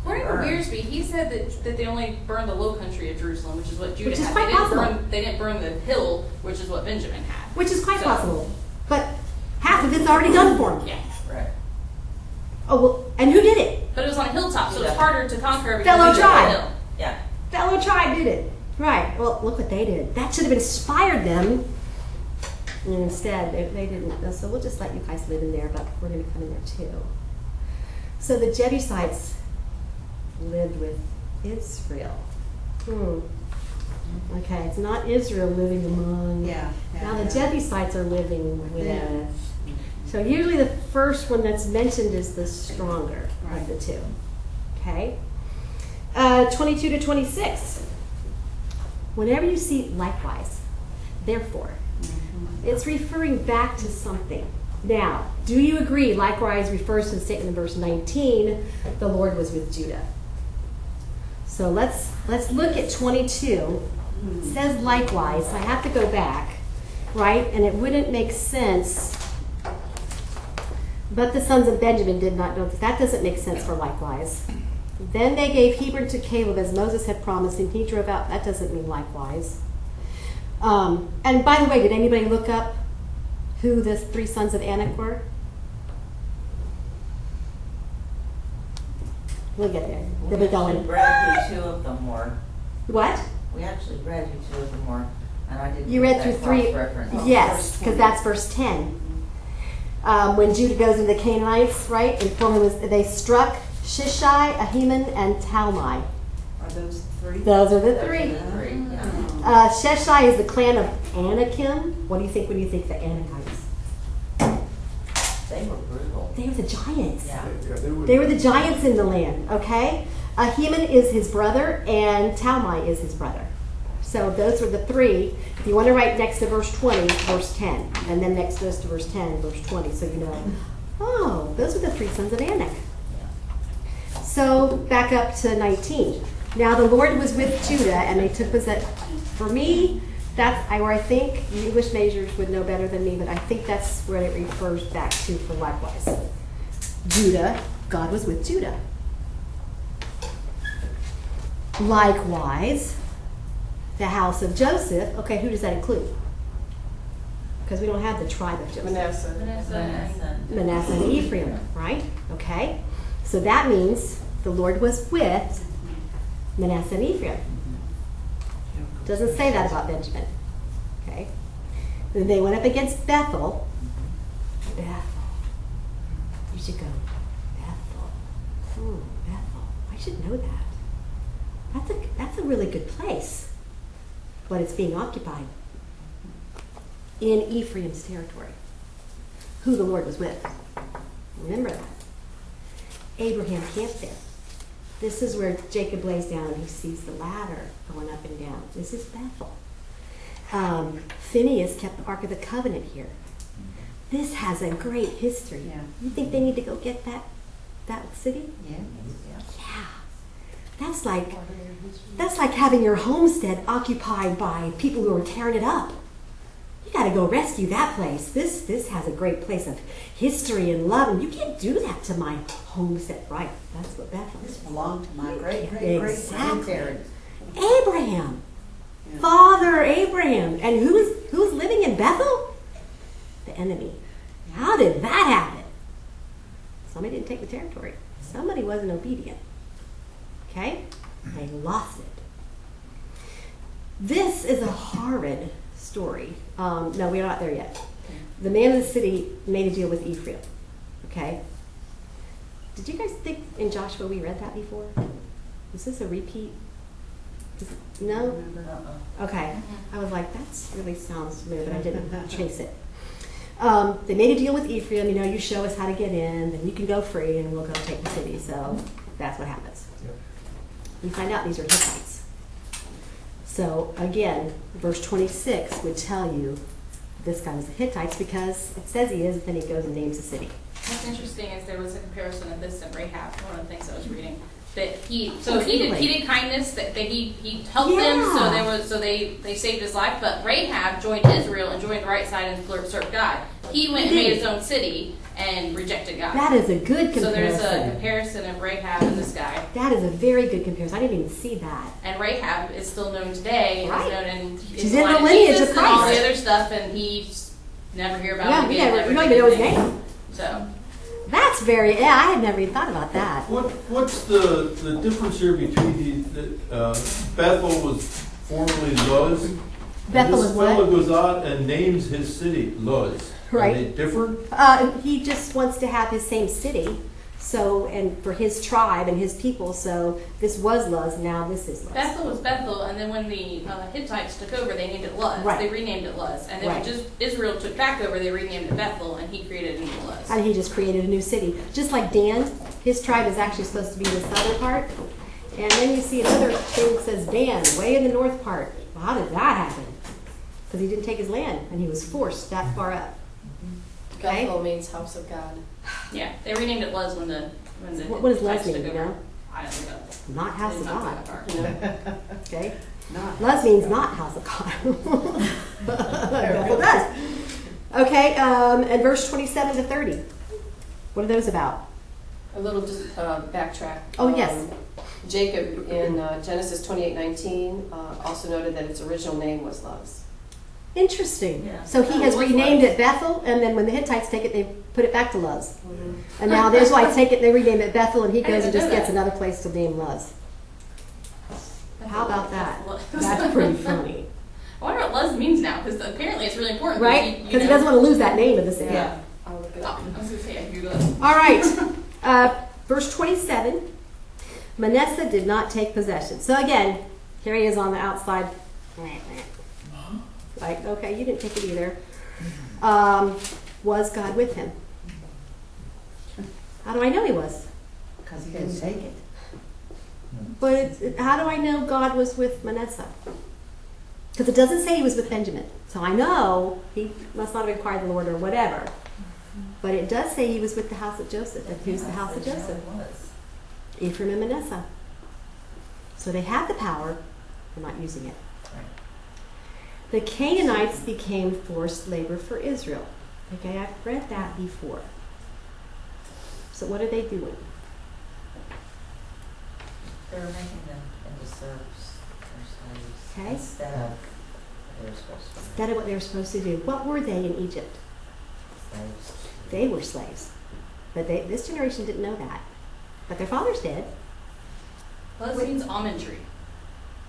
According to Wearsby, he said that they only burned the low country of Jerusalem, which is what Judah Which is had. quite possible. They didn't burn the hill, which is what Benjamin had. Which is quite So- possible. But half of it's already done for him. Yeah. Right. Oh, well, and who did it? But it was on a hilltop, so Yeah. it's harder to conquer because Fellow it's on a tribe. hill. Yeah. Fellow tribe did it. Right. Well, look what they did. That should have inspired them. And instead, they didn't. So we'll just let you guys live in there, but we're going to come in there too. So the Jebusites lived with Israel. Okay, it's not Israel living among. Yeah. Now the Jebusites are living with Them. So usually the first one that's mentioned is the stronger of the two. Okay? 22 to 26. Whenever you see likewise, therefore, it's referring back to something. Now, do you agree likewise refers to the statement in verse 19, the Lord was with Judah? So let's look at 22. It says likewise. So I have to go back, right? And it wouldn't make sense. But the sons of Benjamin did not know this. That doesn't make sense for likewise. Then they gave Hebron to Caleb as Moses had promised, and he drove out. That doesn't mean likewise. And by the way, did anybody look up who the 3 sons of Anak were? We'll get there. They'll be We going. read who 2 of them were. What? We actually read who 2 of them were, and I didn't. You get read that through 3. cross-reference. Yes, because that's verse 10. When Judah goes into the Canaanites, right? And they struck Shishai, Ahiman, and Talmai. Are those 3? Those are the Those are 3. the 3, yeah. Sheshai is the clan of Anakim. What do you think when you think the Anakites? They were brutal. They were the giants. Yeah. They were the giants in the land, okay? Ahiman is his brother, and Talmai is his brother. So those are the 3. If you want to write next to verse 20, verse 10, and then next to verse 10, verse 20, so you know, oh, those are the 3 sons of Anak. So back up to 19. Now the Lord was with Judah, and they took possession. For me, that's where I think English majors would know better than me, but I think that's where it refers back to for likewise. Judah, God was with Judah. Likewise, the house of Joseph. Okay, who does that include? Because we don't have the tribe of Joseph. Manasseh. Manasseh and Ephraim, right? Okay. So that means the Lord was with Manasseh and Ephraim. Doesn't say that about Benjamin. Okay. Then they went up against Bethel. Bethel. You should go. Bethel. Bethel. I should know that. That's a really good place. But it's being occupied in Ephraim's territory. Who the Lord was with. Remember that. Abraham camped there. This is where Jacob lays down and he sees the ladder going up and down. This is Bethel. Phineas kept the Ark of the Covenant here. This has a great history. Yeah. You think they need to go get that city? Yeah. Yeah. That's like having your homestead occupied by people who are tearing it up. You got to go rescue that place. This has a great place of history and love, and you can't do that to my homestead. Right, that's what Bethel This is. belonged to my great Exactly. grandparents. Abraham. Yeah. Father Abraham. And who's living in Bethel? The enemy. How did that happen? Somebody didn't take the territory. Somebody wasn't obedient. Okay? They lost it. This is a horrid story. No, we're not there yet. The man of the city made a deal with Ephraim. Okay? Did you guys think in Joshua we read that before? Is this a repeat? No? Okay. I was like, that really sounds familiar, but I didn't trace it. They made a deal with Ephraim. You show us how to get in, then you can go free, and we'll go take the city. So that's what happens. Yep. You find out these are Hittites. So again, verse 26 would tell you this guy was the Hittites because it says he is, and then he goes and names the city. What's interesting is there was a comparison of this and Rahab, one of the things I was reading. That he Really? did kindness, that he helped them, so they saved his life. But Rahab joined Israel and joined the right side and served God. He went and made his own city and rejected God. That is a good comparison. So there's a comparison of Rahab and this guy. That is a very good comparison. I didn't even see that. And Rahab is still known today. Right. Is known in She's in the lineage of Jesus and all Christ. the other stuff, and he never hear about him again. You don't even know his name. So That's I had never even thought about that. What's the difference here between Bethel was formerly Luz? Bethel and is this fellow what? goes out and names his city Luz. Right. Are they different? He just wants to have his same city. So, and for his tribe and his people, so this was Luz, now this is Luz. Bethel was Bethel, and then when the Hittites took over, they named it Luz. Right. They renamed it Luz. And then Right. when just Israel took back over, they renamed it Bethel, and he created a new Luz. And he just created a new city. Just like Dan, his tribe is actually supposed to be the southern part. And then you see another thing that says Dan, way in the north part. Well, how did that happen? Because he didn't take his land, and he was forced that far up. Okay? Bethel means house of God. Yeah, they renamed it Luz when the What does Luz Hittites mean, took you over. know? I don't know. Not house Did of not God. go that far. You know? Okay? Not. Luz means not house of God. Bethel does. Okay, and verse 27 to 30. What are those about? A little just backtrack. Oh, yes. Jacob in Genesis 28:19 also noted that its original name was Luz. Interesting. Yeah. So he has What's renamed Luz? it Bethel, and then when the Hittites take it, they put it back to Luz. And now the Israelites take it, they rename it Bethel, and he I goes and didn't just know gets that. another place to name Luz. How about that? Luz. That's pretty funny. I wonder what Luz means now, because apparently it's really important. Right? Because he doesn't want to lose that name of the city. Yeah. I'll look it Oh, up. I was going to say, I Google it. All right. Verse 27. Manasseh did not take possession. So again, here he is on the outside. Like, okay, you didn't take it either. Was God with him? How do I know he was? Because he didn't take it. But how do I know God was with Manasseh? Because it doesn't say he was with Benjamin. So I know he must not have inquired the Lord or whatever. But it does say he was with the house of Joseph. And who's the house of Joseph? Ephraim and Manasseh. So they had the power, but not using it. The Canaanites became forced labor for Israel. Okay, I've read that before. So what are they doing? They were making them into serfs or slaves. Okay. Instead of they were supposed to be Instead of what they were supposed to do. What were they in Egypt? slaves. They were slaves. But this generation didn't know that. But their fathers did. Luz means almond tree.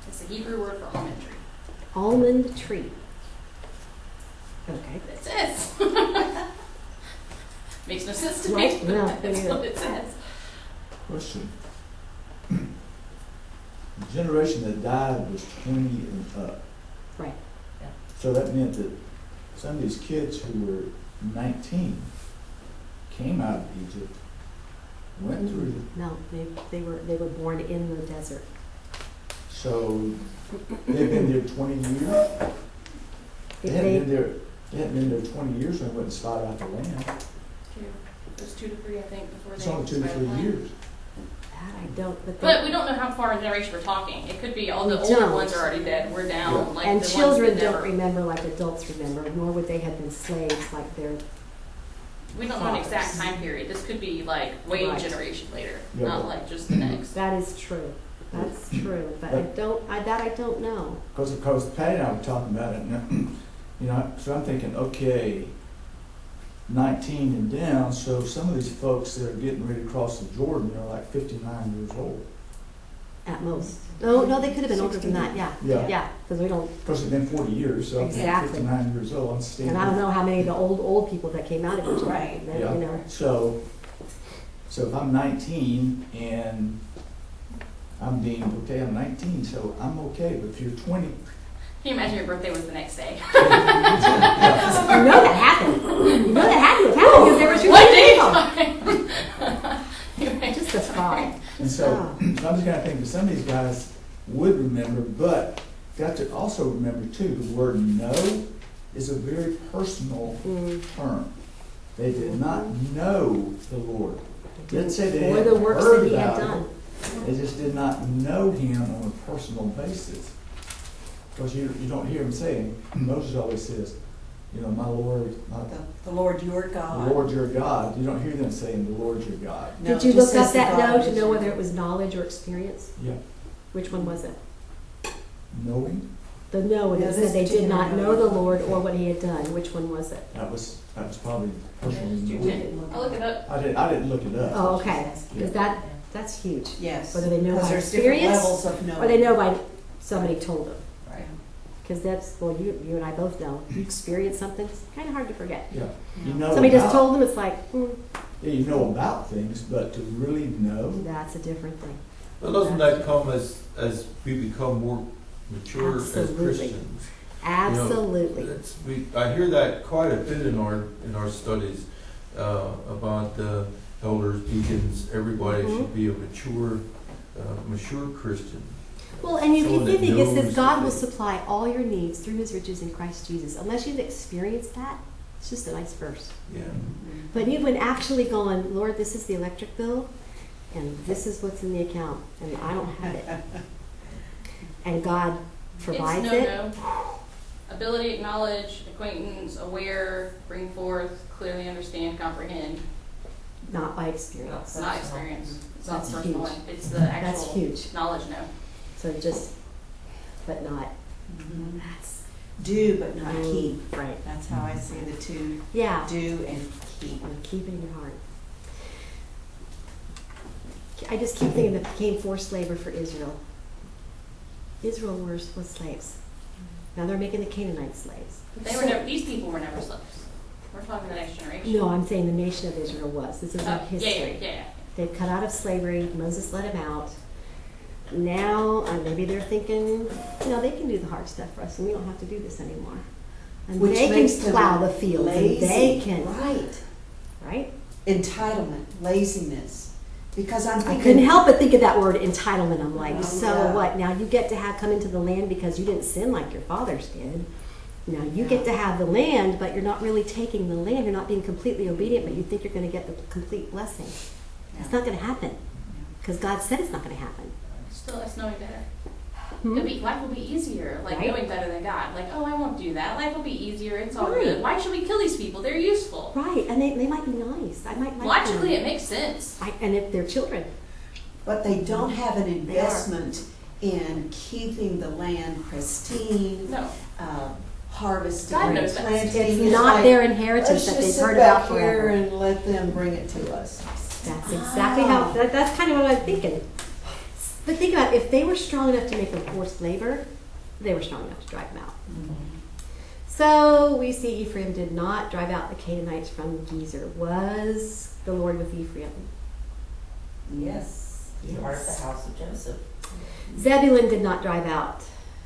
It's the Hebrew word for almond tree. Almond tree. Okay. It says. Makes no sense to Right? me, No, but me that's neither. what it says. Question. The generation that died was 20 and up. Right. So that meant that some of these kids who were 19 came out of Egypt, went through. No, they were born in the desert. So they've been there 20 years. They hadn't been there 20 years when they went and spied out the land. It was 2 to 3, I think, before It's they only 2 to started 3 playing. years. That I don't. But we don't know how far in generation we're talking. It could be all the We older don't. ones are already dead. We're down. Yeah. Like And the children ones that don't never, remember like adults remember, nor would they have been slaves like their. we don't know an exact fathers. time period. This could be like way Right. generation later, Yeah, not but- like just the next. That is true. That's true. But I don't know. Because Patty and I were talking about it, and so I'm thinking, okay, 19 and down, so some of these folks that are getting ready to cross the Jordan are like 59 years old. At most. No, they could have been older than that. Yeah. Yeah. Yeah, because we don't. Because it's been 40 years, so I'm thinking Exactly. 59 years old, I'm standing. And I don't know how many of the old people that came out of Egypt. Right. That, Yeah. You know. So if I'm 19 and I'm deemed, okay, I'm 19, so I'm okay, but if you're 20, Can you imagine your birthday was the next day? You know that happened. You know that had to have happened because there was your What day? Just a thought. and so I'm just gonna think that some of these guys would remember, but got to also remember too, the word know is a very personal term. They did not know the Lord. Didn't say they Or had the works heard that he had about it. done. They just did not know him on a personal basis. Because you don't hear him saying, Moses always says, my Lord, The Lord your the God. Lord your God. You don't hear them saying the Lord your God. No, Did you it look just up says the that God know to is know your whether it God. was knowledge or experience? Yeah. Which one was it? Knowing, The know, when Yeah, it this said they did particular not know know you the don't. Lord or what he had done. Which one was it? that was probably personal. You knowing. did. I'll look it up. I didn't look it up. Oh, okay. Because that's huge. Yes. Whether they know Because by there's different experience levels of knowing. or they know by somebody told them. Right. Because that's, well, you and I both know. You experience something, it's kind of hard to forget. Yeah. You know Somebody just about- told them, it's like, Yeah, you know about things, but to really know, That's a different thing. But doesn't that come as we become more mature as Absolutely. Christians? Absolutely. I hear that quite a bit in our studies about the elders, deacons. Everybody should be a mature Christian. Well, and you Someone can that think it says knows God that will they- supply all your needs through His riches in Christ Jesus. Unless you've experienced that, it's just a nice verse. Yeah. But you've been actually going, Lord, this is the electric bill, and this is what's in the account, and I don't have it. And God provides it's it. no. Ability, acknowledge, acquaintance, aware, bring forth, clearly understand, comprehend. Not by experience. It's not experience. It's not That's personal. huge. It's the That's actual huge. knowledge. No. So just, but not. Mhm. That's Do but not keep. right. That's how I see the two, Yeah. do and keep. And keep it in your heart. I just keep thinking that became forced labor for Israel. Israel was slaves. Now they're making the Canaanites slaves. They were never, these people were never slaves. We're talking the next generation. No, I'm saying the nation of Israel was. This is our history. Yeah. They've cut out of slavery. Moses let him out. Now, maybe they're thinking, they can do the hard stuff for us, and we don't have to do this anymore. And Which they makes can them plow the fields, and they lazy. can, Right. right? Entitlement, laziness. Because I'm I thinking. couldn't help but think of that word entitlement. I'm like, Oh, so yeah. what? Now you get to come into the land because you didn't sin like your fathers did. Now you Yeah. get to have the land, but you're not really taking the land. You're not being completely obedient, but you think you're going to get the complete blessing. It's not going to happen because God said it's not going to happen. Still, it's knowing better. Hmm? Life will be easier, like Right. knowing better than God. Like, oh, I won't do that. Life will be easier. It's all Right. good. Why should we kill these people? They're useful. Right, and they might be nice. I might like Logically, them. it makes sense. And if they're children, But they don't have an They are. investment in keeping the land pristine, No. harvesting, God knows that. planting. it's not like, their inheritance let's that just they've sit heard back about here forever. and let them bring it to us. That's exactly how. That's kind of what I'm thinking. But think about it, if they were strong enough to make them forced labor, they were strong enough to drive them out. So we see Ephraim did not drive out the Canaanites from Gezer. Was the Lord with Ephraim? Yes. Yes. Part of the house of Joseph. Zebulun did not drive out.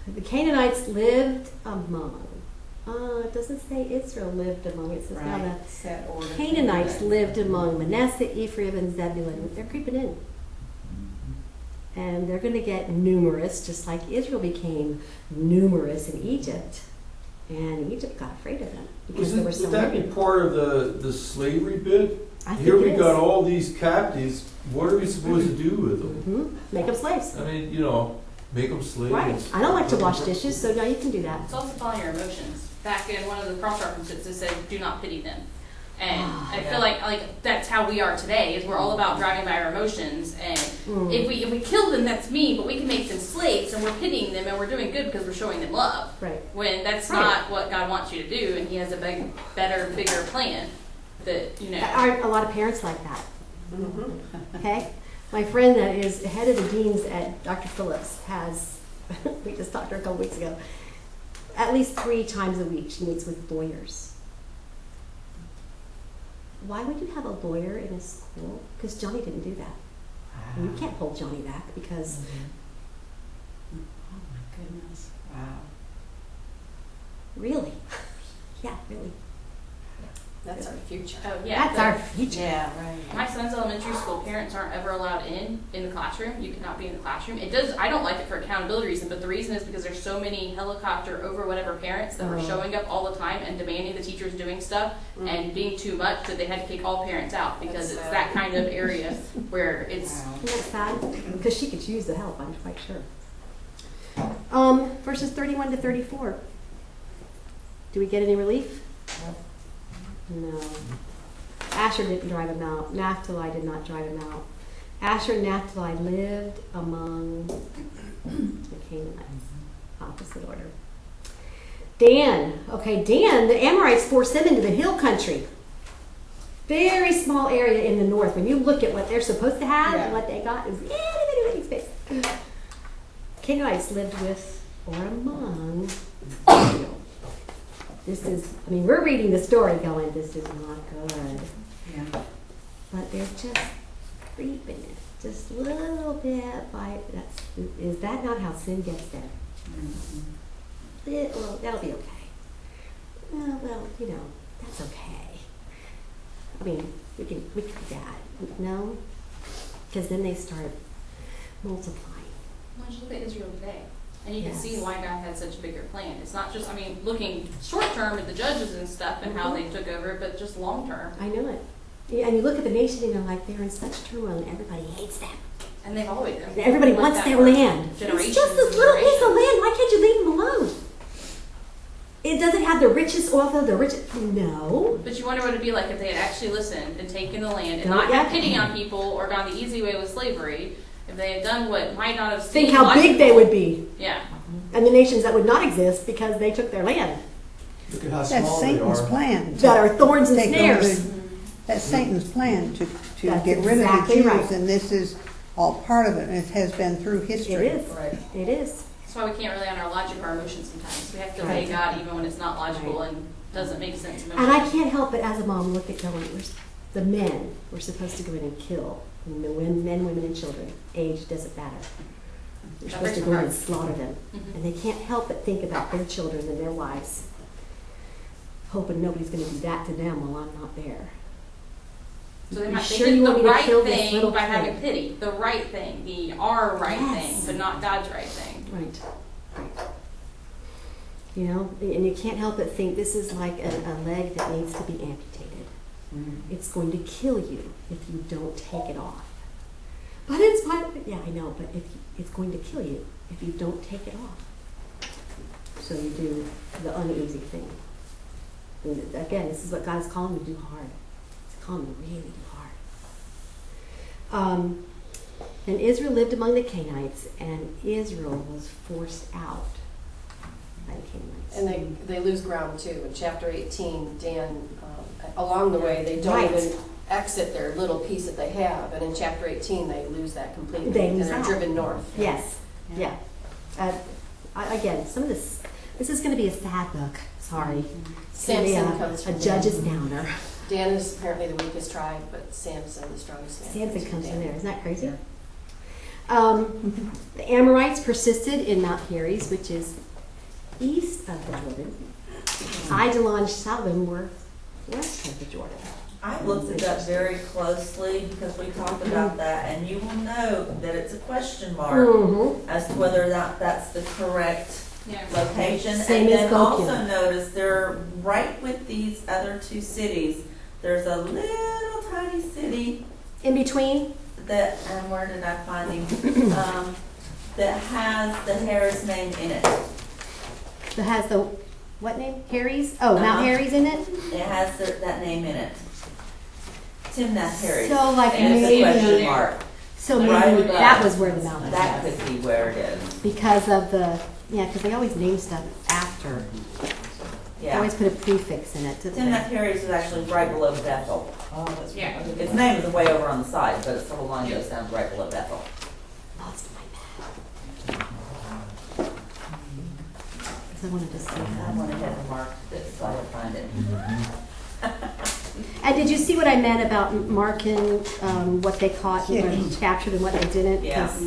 The Canaanites lived among. It doesn't say Israel lived among. It says now Right. the Set order. Canaanites lived among Manasseh, Ephraim, and Zebulun. They're creeping in. And they're going to get numerous, just like Israel became numerous in Egypt. And Egypt got afraid of them because there were so Would that be many. part of the slavery bit? I think Here we it got is. all these captives. What are we supposed to do with them? Make them slaves. I mean, make them slaves. Right. I don't like to wash dishes, so now you can do that. It's also following your emotions. Back in one of the cross references, it said, "Do not pity them." And I feel like that's how we are today. Is we're all about driving by our emotions, and if we kill them, that's mean. But we can make them slaves, and we're pitying them, and we're doing good because we're showing them love. Right. When that's Right. not what God wants you to do, and He has a better, bigger plan. That Aren't a lot of parents like that? Okay? My friend that is head of the deans at Dr. Phillips has, we just talked to her a couple weeks ago, at least 3 times a week she meets with lawyers. Why would you have a lawyer in a school? Because Johnny didn't do that. And you can't hold Johnny back because Oh my goodness. Wow. really, yeah, really. That's our future. Oh yeah, That's our future. Yeah, right. My son's elementary school parents aren't ever allowed in the classroom. You cannot be in the classroom. It does. I don't like it for accountability reasons, but the reason is because there's so many helicopter over whatever parents that were showing up all the time and demanding the teachers doing stuff and being too much that they had to kick all parents out because it's that kind of area where it's. Wow. Isn't that sad? Because she could use the help, I'm quite sure. Verses 31 to 34. Do we get any relief? No. Asher didn't drive him out. Naphtali did not drive him out. Asher and Naphtali lived among the Canaanites. Opposite order. Dan. Okay, Dan, the Amorites forced them into the hill country. Very small area in the north. When you look at what they're supposed to have and what they got, is itty space. Canaanites lived with or among Israel. This is, we're reading the story going, this is not good. Yeah. but they're just creeping it, just a little bit by, is that not how sin gets there? Well, that'll be okay. Well, that's okay. I mean, we can do that. No? Because then they start multiplying. Why don't you look at Israel today? And you can Yes. see why God had such a bigger plan. It's not just, looking short term at the judges and stuff and how they took over, but just long term. I know it. Yeah, and you look at the nation and you're like, they're in such turmoil and everybody hates them. And they've always And everybody like wants that their for land. generations It's just this and little piece of generations. land. Why can't you leave them alone? It doesn't have the richest oil field, the richest. No. But you wonder what it'd be like if they had actually listened and taken the land and Don't not yet. had pity on people or gone the easy way with slavery. If they had done what might not have Think seemed how big they logical. would be. Yeah. And the nations that would not exist because they took their land. Look at how That's small they Satan's are. plan. That are thorns and Take snares. over. That's Satan's plan to That's get rid of the exactly Jews, right. and this is all part of it, and it has been through history. It is. Right. It is. That's why we can't rely on our logic or our emotions sometimes. We have to Right. obey God even when it's not logical Right. and doesn't make sense. And I can't help but, as a mom, look at going, the men were supposed to go in and kill. And the men, women, and children. Age doesn't matter. You're That supposed to breaks go my in and heart. slaughter them. Mhm. And they can't help but think about their children and their wives, hoping nobody's going to do that to them while I'm not there. So they You might sure think you it's want the me to right kill this thing little by kid? having pity. The right thing. Our right Yes. thing, but not God's right thing. Right. Right. And you can't help but think this is like a leg that needs to be amputated. It's going to kill you if you don't take it off. But it's yeah, I know, but it's going to kill you if you don't take it off. So you do the uneasy thing. And again, this is what God is calling you to do hard. He's calling you to really do hard. And Israel lived among the Canaanites, and Israel was forced out by the Canaanites. And they lose ground too. In chapter 18, Dan, along the way, they don't Right. even exit their little piece that they have. And in chapter 18, they lose that completely. They and lose they're that. driven north. Yes, yeah. Again, some of this is going to be a sad book. Sorry. It's gonna be Samson comes from a judge's Dan. downer. Dan is apparently the weakest tribe, but Samson, the strongest man. Samson comes from Dan. there. Isn't that crazy? The Amorites persisted in Mount Heres, which is east of the Jordan. Ajalon and Shalom were west of the Jordan. I looked it up very closely because we talked about that, and you will note that it's a question mark Mm-hmm. as to whether or not that's the correct Yeah. location. Same And as then Gokul. also notice they're right with these other two cities. There's a little tiny city In between, that, and where did I find him? That has the Harris name in it. that has the what name? Harry's? Oh, Mount Uh-huh. Harry's in it. It has that name in it. Timnath Harris. So like And it's a question maybe, mark. so Right maybe above. that was where the mountain That was. could be where it is. Because of because they always name stuff after. They Yeah. always put a prefix in it. Timnath Harris is actually right below Bethel. Yeah. Its name is way over on the side, but its whole line goes down right below Bethel. Lost my map. Because I wanted to see I that. went ahead and marked it so I could find it. And did you see what I meant about marking what they caught and what they captured and what they didn't? Yeah. 'Cause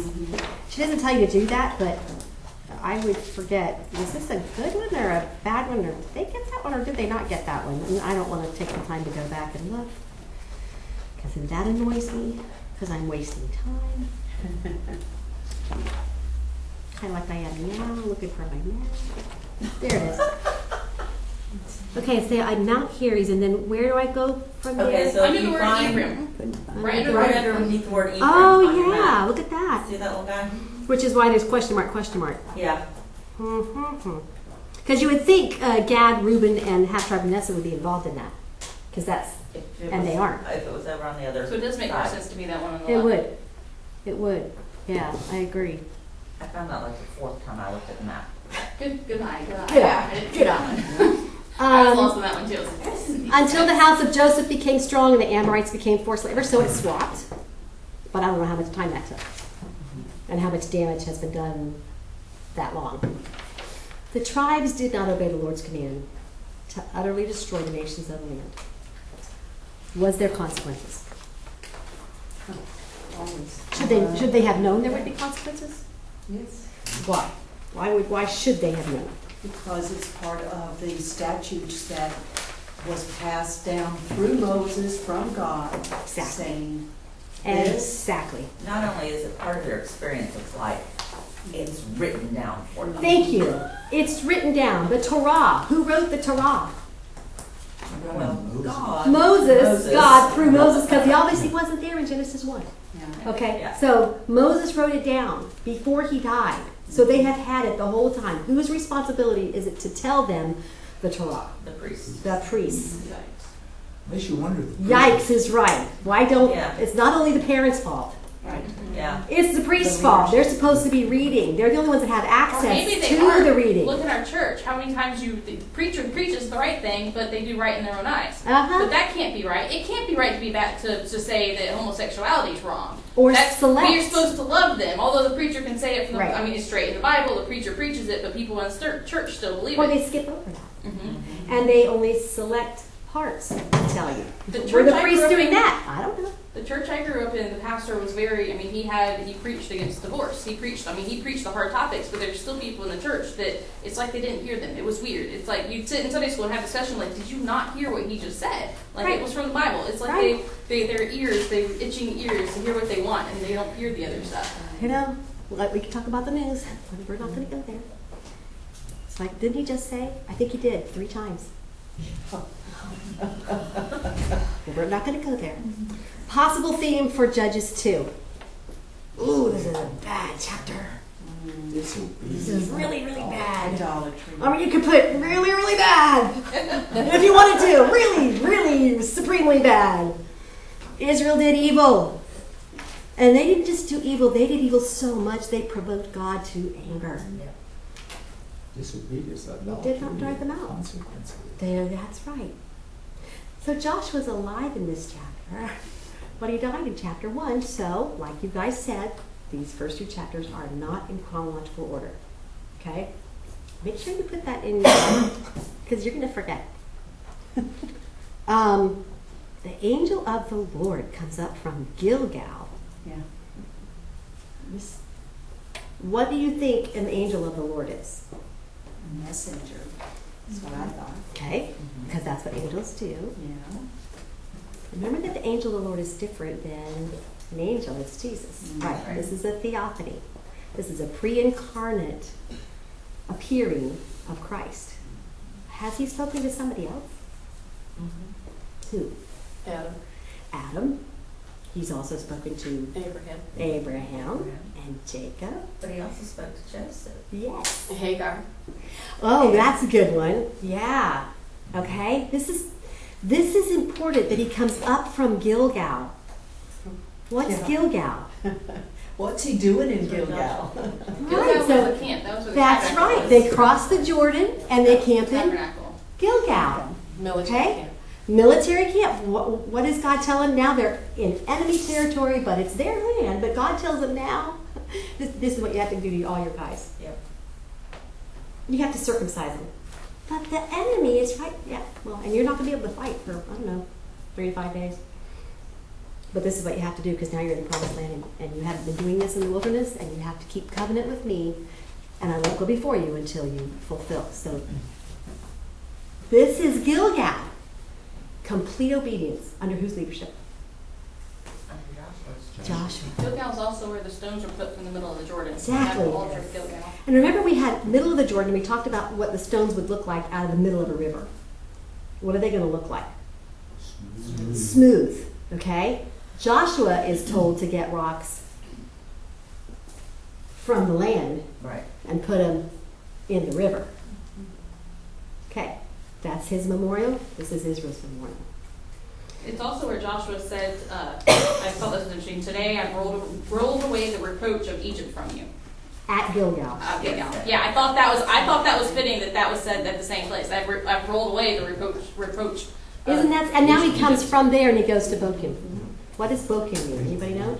she doesn't tell you to do that, but I would forget, is this a good one or a bad one? Or did they get that one or did they not get that one? And I don't want to take the time to go back and look. Because then that annoys me, because I'm wasting time. Kind of like I am now, looking for my map. There it is. Okay, so I'm Mount Heres, and then where do I go from Okay, there? so Under if the you word find Ephraim. Right under the right word underneath the word Ephraim Oh, on your yeah, map. look at that. See that little guy? Which is why there's question mark, question mark. Yeah. Because you would think Gad, Reuben, and half-tribe Manasseh would be involved in that. Because that's, If it and was- they aren't. If it was over on the other So it does make more side. sense to be that one on the It left. would. It would. Yeah, I agree. I found out like the fourth time I looked at the map. Good eye, good eye. Good eye, I didn't see good that eye. one. I was lost on that one too. I was like, this is- Until the house of Joseph became strong and the Amorites became forced labor, so it swapped. But I don't know how much time that took and how much damage has been done that long. The tribes did not obey the Lord's command to utterly destroy the nations of the land. Was there consequences? Always. Should they have known there would be consequences? Yes. Why? Why should they have known? Because it's part of the statutes that was passed down through Moses from God, Exactly. saying this. Exactly. Not only is it part of their experience of life, it's written down for them. Thank you. It's written down. The Torah. Who wrote the Torah? Well, God. Moses. God through Moses, because he obviously wasn't there in Genesis 1. Yeah. Okay, Yeah. so Moses wrote it down before he died. So they have had it the whole time. Whose responsibility is it to tell them the Torah? The priests. The priests. Makes you wonder. The Yikes is right. Why don't, Yeah. it's not only the parents' fault. Right. Yeah. It's the priest's fault. They're supposed to be reading. They're the only ones that have Or maybe access they to are. the reading. Look at our church. How many times the preacher preaches the right thing, but they do right in their own eyes. Uh-huh. But that can't be right. It can't be right to be back to say that homosexuality is wrong. Or That's, select. We are supposed to love them. Although the preacher can say it from the, Right. I mean, it's straight in the Bible. The preacher preaches it, but people in the church still believe Or it. they skip over that. Mm-hmm. And they only select parts to tell you. The Were church the I priests grew up doing in- that? I don't know. The church I grew up in, the pastor was very, I mean, he preached against divorce. He preached the hard topics, but there's still people in the church that it's like they didn't hear them. It was weird. It's like you'd sit in Sunday school and have a discussion like, did you not hear what he just said? Like Right. it was from the Bible. It's like Right. their ears, they itching ears to hear what they want, and they don't hear the other stuff. You know, we can talk about the news. We're not going to go there. It's like, didn't he just say? I think he did 3 times. We're not going to go there. Possible theme for Judges 2. Ooh, this is a bad chapter. This is really, really bad. Idolatry. I mean, you could put really, really bad if you wanted to. Really, really supremely bad. Israel did evil. And they didn't just do evil, they did evil so much they provoked God to anger. Disobedience. You did not drive them out. Consequences. That's right. So Joshua's alive in this chapter, but he died in chapter 1. So, like you guys said, these first 2 chapters are not in chronological order. Okay? Make sure you put that in because you're going to forget. The angel of the Lord comes up from Gilgal. Yeah. What do you think an angel of the Lord is? A messenger. That's what I thought. Okay? Because that's what angels do. Yeah. Remember that the angel of the Lord is different than an angel. It's Jesus. Right. Right. This is a theophany. This is a pre-incarnate appearing of Christ. Has he spoken to somebody else? Mm-hmm. Who? Adam, Adam. He's also spoken to Abraham, Abraham and Jacob. But he also spoke to Joseph. Yes. Hagar. Oh, that's a good one. Yeah. Okay. This is important that he comes up from Gilgal. What's Yeah. Gilgal? What's he doing in Gilgal. Gilgal? Gilgal was so the camp. That was where the that's tabernacle right. was. They crossed the Jordan and they camp in Tabernacle. Gilgal. Military Okay. camp. Military camp. What does God tell them now? They're in enemy territory, but it's their land. But God tells them now, this is what you have to do to all your guys. Yep. You have to circumcise them. But the enemy is right. Yeah. Well, and you're not going to be able to fight for, I don't know, 3 to 5 days. But this is what you have to do because now you're in the promised land and you have been doing this in the wilderness and you have to keep covenant with me and I won't go before you until you fulfill. So this is Gilgal. Complete obedience. Under whose leadership? Under Joshua's. Joshua. Gilgal is also where the stones were put from the middle of the Jordan. Exactly. That's the altar of Gilgal. And remember we had middle of the Jordan, we talked about what the stones would look like out of the middle of a river. What are they going to look like? Smooth. Okay? Joshua is told to get rocks from the land Right. and put them in the river. Okay, that's his memorial. This is Israel's memorial. It's also where Joshua said, I thought this was interesting, today I've rolled away the reproach of Egypt from you. At Gilgal. Gilgal. Yeah, I thought that was fitting that was said at the same place. I've rolled away the reproach. Isn't that? And now he comes from there and he goes to Bokim. What does Bokim mean? Anybody know?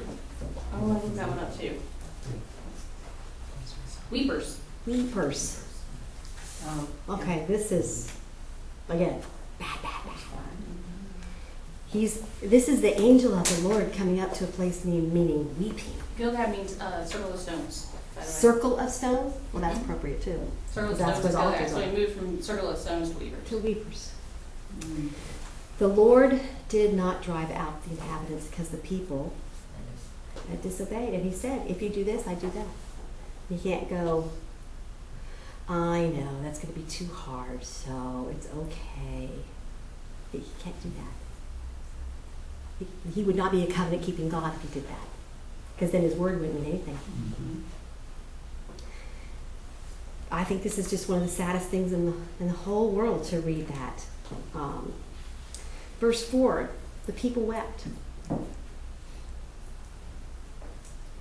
I'll look that one up too. Weepers. Weepers. Oh, Okay, this is, again, bad. This is the angel of the Lord coming up to a place meaning weeping. Gilgad means circle of stones, by the way. Circle of stones? Well, that's appropriate too. Circle of That's stones is what Gilgad. altars So are. we moved from circle of stones to weavers. To weepers. The Lord did not drive out the inhabitants because the people had disobeyed. And he said, if you do this, I do that. You can't go, I know, that's going to be too hard, so it's okay. But he can't do that. He would not be a covenant-keeping God if he did that. Because then his word wouldn't mean anything. I think this is just one of the saddest things in the whole world to read that. Verse 4, the people wept.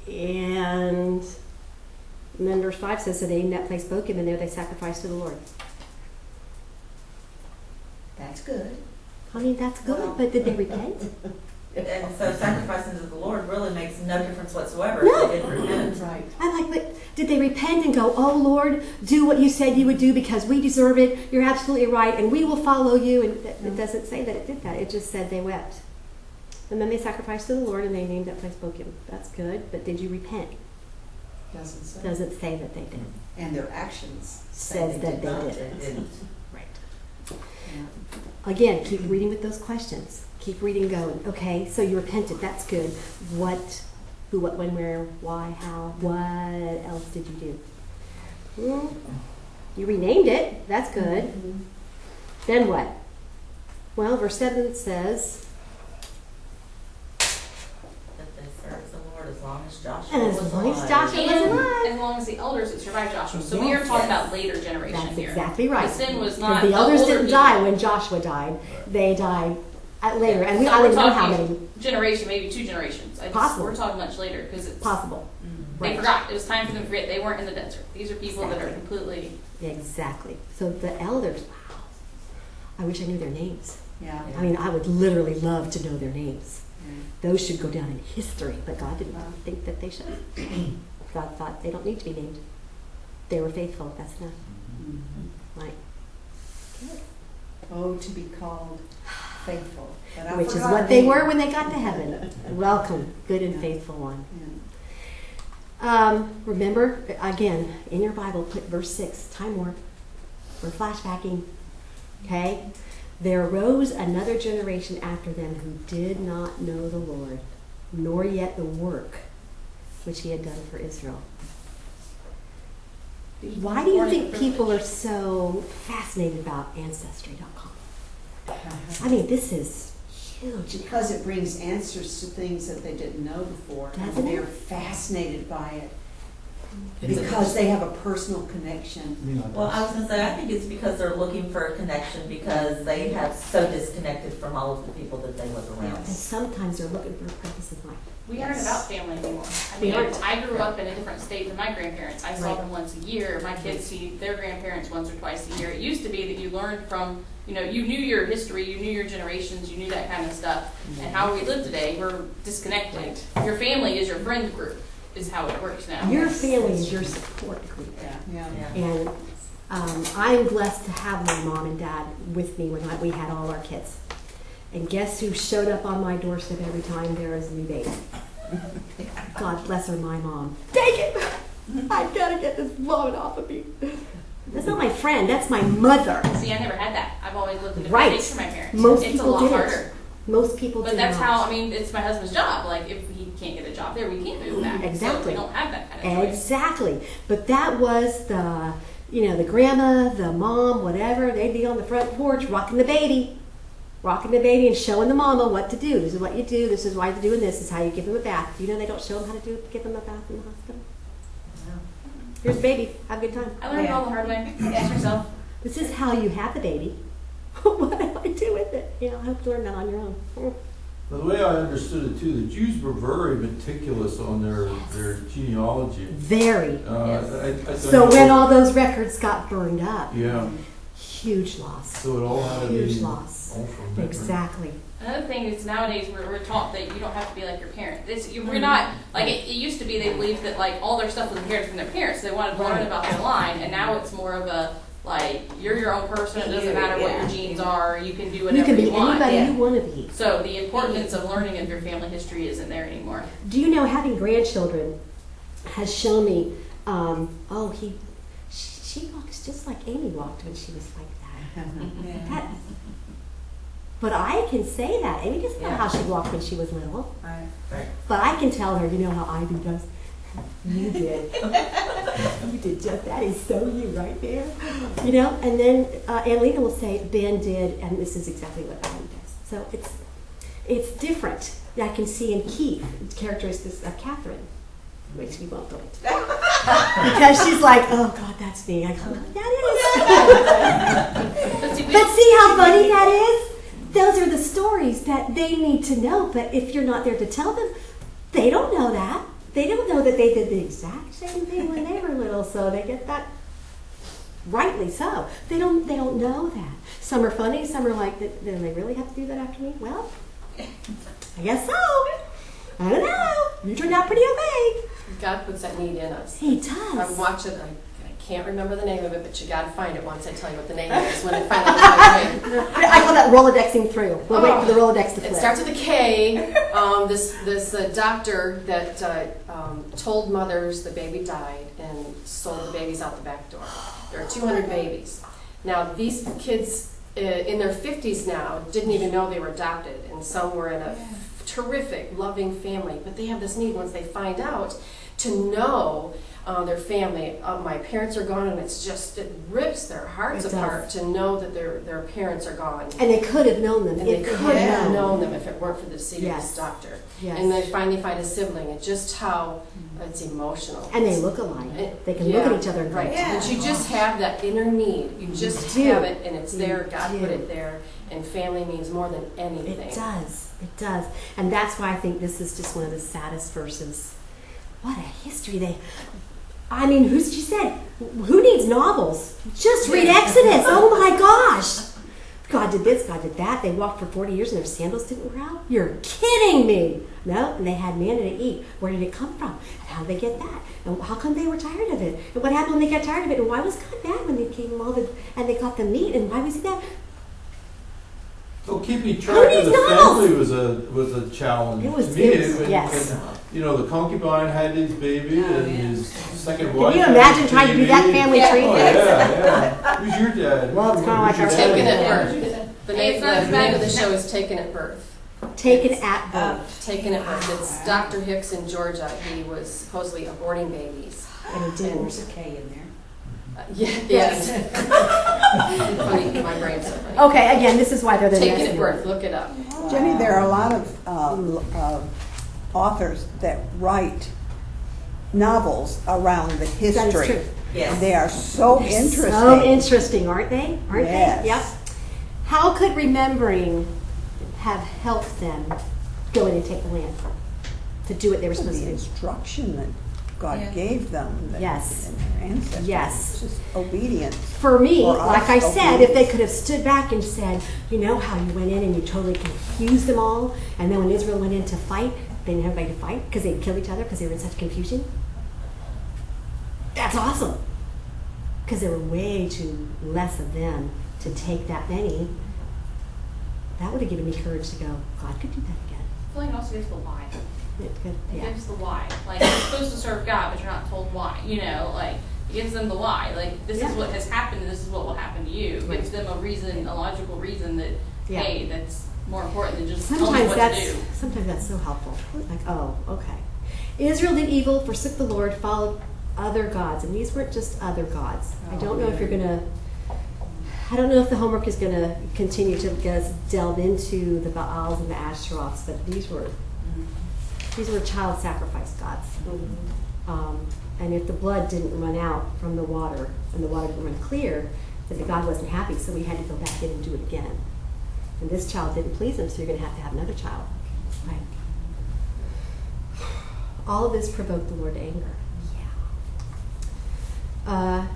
And then verse 5 says, so they named that place Bochim, and there they sacrificed to the Lord. That's good. I mean, that's good, but did they repent? And so sacrificing to the Lord really makes no difference whatsoever No. if they didn't repent. Right. I'm like, but did they repent and go, oh Lord, do what you said you would do because we deserve it, you're absolutely right, and we will follow you? And it doesn't say that it did that. It just said they wept. And then they sacrificed to the Lord and they named that place Bochim. That's good, but did you repent? Doesn't say. Doesn't say that they did. And their actions Says that did not. they They did. didn't. Right. Yeah. Again, keep reading with those questions. Keep reading going. Okay, so you repented. That's good. What, who, what, when, where, why, how, what else did you do? You renamed it. That's good. Then what? Well, verse 7 says, That they served the Lord as long as Joshua and was as long as alive. Joshua was And alive. as long as the elders that survived Joshua. So we are Yes. talking about later generation That's here. exactly right. The sin was Because not the elders older didn't people. die when Joshua died. They died later. And So I we're don't know how talking many. generation, maybe 2 generations. Possible. We're talking much later because it's Possible. they Right. forgot. It was time for them to forget. They weren't in the desert. These are people that are Exactly. completely. Exactly. So the elders, wow. I wish I knew their names. Yeah. I mean, I would literally love to know their names. Those should go down in history, but God did not think that they should. God thought they don't need to be named. They were faithful. That's enough. Right. Oh, to be called faithful. But I Which is forgot what her they name. were when they got to heaven. Welcome, good and faithful one. Yeah. Remember, again, in your Bible, put verse 6, time warp. We're flashbacking. Okay? There arose another generation after them who did not know the Lord, nor yet the work which he had done for Israel. Why do you think people are so fascinated about Ancestry.com? I mean, this is huge. Because it brings answers to things that they didn't know before. Doesn't And it? they're fascinated by it. It's Because they have a personal connection. Well, I was going to say, I think it's because they're looking for a connection because they have so disconnected from all of the people that they live around. And sometimes they're looking for a purpose in life. We aren't about family anymore. I We mean, aren't. I grew up in a different state than my grandparents. I saw Right. them once a year. My kids see their grandparents once or twice a year. It used to be that you learned from, you knew your history, you knew your generations, you knew that kind of stuff. And how we live today, we're disconnected. Your family is your friend group, is how it works now. Your family is your support group. Yeah. Yeah. And I'm blessed to have my mom and dad with me when we had all our kids. And guess who showed up on my doorstep every time there was a new baby? God bless her, my mom. Take it! I've got to get this vomit off of me. That's not my friend, that's my mother. See, I never had that. I've always lived in different Right. states from my parents. Most it's people a lot didn't. harder. Most people But do that's not. how, it's my husband's job. Like, if he can't get a job there, we can't move back. So Exactly. we don't have that kind of choice. Exactly. But that was the grandma, the mom, whatever, they'd be on the front porch rocking the baby and showing the mama what to do. This is what you do. This is why you're doing this. This is how you give them a bath. You know they don't show them how to give them a bath in the hospital. Here's the baby. Have a good time. I learned it all the hard way. Ask yourself. This is how you have the baby. What do I do with it? I hope you learn that on your own. The way I understood it too, the Jews were very meticulous on their genealogy. Very. So I when all those records got burned up, yeah, huge loss. so it all had to Huge be loss. all from memory. Exactly. Another thing is nowadays we're taught that you don't have to be like your parent. We're not like it used to be. They believed that like all their stuff was inherited from their parents. So they wanted to learn Right. about their line, and now it's more of a Like, you're your own person. It doesn't You- matter what yeah. your genes are. You can do You whatever can be you want. anybody Yeah. you want to be. So the importance of learning of your family history isn't there anymore. Do you know having grandchildren has shown me, she walks just like Amy walked when she was like that. That- but I can say that. Amy doesn't know Yeah. how she walked when she was little. Right. But I can tell her, you know how Ivy does. You did. You did just that. Is so you right there. You know, and then Annalena will say, Ben did, and this is exactly what Ivy does. So it's different. I can see in Keith characteristics of Catherine, which we won't go into. Because she's like, oh God, that's me. I go, that is. But see how funny that is? Those are the stories that they need to know, but if you're not there to tell them, they don't know that. They don't know that they did the exact same thing when they were little, so they get that rightly so. They don't know that. Some are funny, some are like, then they really have to do that after me? Well, I guess so. I don't know. You turned out pretty okay. God puts that need in us. He does. I'm watching, I can't remember the name of it, but you gotta find it once I tell you what the name is when it finally comes my way. I call that Rolodexing through. We'll wait for the Rolodex to flip. It starts with a K. This doctor that told mothers the baby died and sold the babies out the back door. There are 200 babies. Now these kids in their 50s now didn't even know they were adopted, and some were in a terrific, loving family. But they have this need once they find out to know their family. My parents are gone, and it rips their hearts apart to know that their parents are gone. And they could have known them. And they It could could have have known them if it weren't for the seed of Yes. this doctor. Yes. And they finally find a sibling, and just how it's emotional. And they look alike. They can look at each other and go, Right. Yeah. But you just have that inner need. You just do. have it, and it's there. You God do. put it there. And family means more than anything. It does. It does. And that's why I think this is just one of the saddest verses. What a history I mean, she said, who needs novels? Just read Exodus. Oh my gosh. God did this, God did that. They walked for 40 years and their sandals didn't wear out? You're kidding me. No, and they had manna to eat. Where did it come from? And how did they get that? And how come they were tired of it? And what happened when they got tired of it? And why was God mad when they came and they got the meat? And why was he mad? So keeping Who track of needs the novels? family was a challenge. It was- to me. it was- And- yes. and, you know, the concubine had his baby, and his second Can wife. you had imagine his trying to do that baby. family Yeah. tree? Oh, yeah. Who's your dad? Well, it's kinda like Who's your our- dad? Taken at Yeah. birth. The Hey, name, it's not as the bad name of as the that. show is Taken at Birth. Taken at birth. Taken at birth. It's Dr. Hicks in Georgia. He was supposedly aborting babies. And he didn't. There's a K in there. Yes. Funny, my brain's so funny. Okay, again, this is why they're the Taken next at birth. Look it up. Jenny, there are a lot of authors that write novels around the history. That is true. Yes. They are so interesting. So interesting, aren't they? Aren't Yes. they? Yep. How could remembering have helped them go in and take the land? To do what they were supposed The to do? instruction that God Yeah. gave them. Yes. And their ancestors. Yes. It's just obedience. For me, For us, like I said, if they obedience. could have stood back and said, you know how you went in and you totally confused them all, and then when Israel went in to fight, they didn't have anybody to fight because they'd kill each other because they were in such confusion? That's awesome. Because there were way too less of them to take that many. That would have given me courage to go, God could do that again. I feel like it also gives the why. It could, It yeah. gives the why. Like, you're supposed to serve God, but you're not told why. You know, like, it gives them the why. Like, this Yeah. is what has happened, this is what will happen to you. It gives them a reason, a logical reason that, Yeah. hey, that's more important than just tell me what to do. Sometimes that's so helpful. Like, oh, okay. Israel did evil, forsook the Lord, followed other gods, and these weren't just other gods. I don't know if you're gonna. I don't know if the homework is gonna continue to get us delve into the Baals and the Ashtaroths, but these were child sacrifice gods. And if the blood didn't run out from the water and the water didn't run clear, then the God wasn't happy, so we had to go back in and do it again. And this child didn't please him, so you're going to have another child. Right. All of this provoked the Lord to anger. Yeah.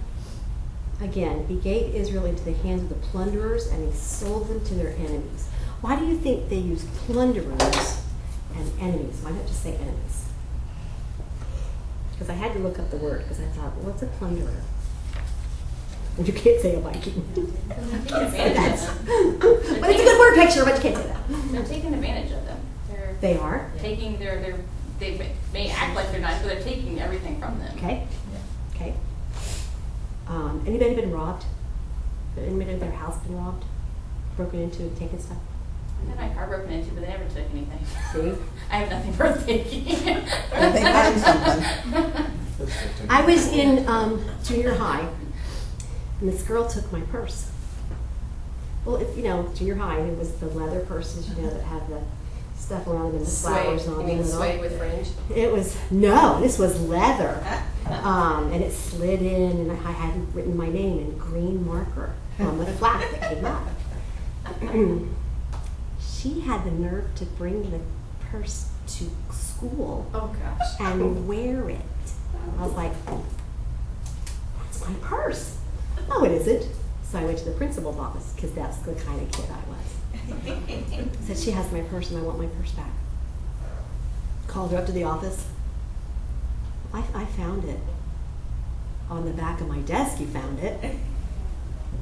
Again, he gave Israel into the hands of the plunderers, and he sold them to their enemies. Why do you think they use plunderers and enemies? Why not just say enemies? Because I had to look up the word, because I thought, what's a plunderer? You can't say a Viking. They're taking advantage of them. But it's a good word picture, but you can't say that. They're taking advantage of them. They are. Taking they may act like they're nice, but they're taking everything from them. Okay. Okay. Anybody been robbed? Anybody in their house been robbed? Broken into, taken stuff? I had my car broken into, but they never took anything. See? I have nothing worth taking. If they find something. I was in junior high, and this girl took my purse. Well, junior high, it was the leather purses, that have the stuff around them and the flowers Suede, on you them. mean and all. suede with fringe? This was leather. And it slid in, and I had written my name in green marker on the flap that came up. She had the nerve to bring the purse to school Oh, gosh. and wear it. I was like, that's my purse. No, it isn't. So I went to the principal's office, because that's the kind of kid I was. I said, she has my purse and I want my purse back. Called her up to the office. I found it. On the back of my desk you found it.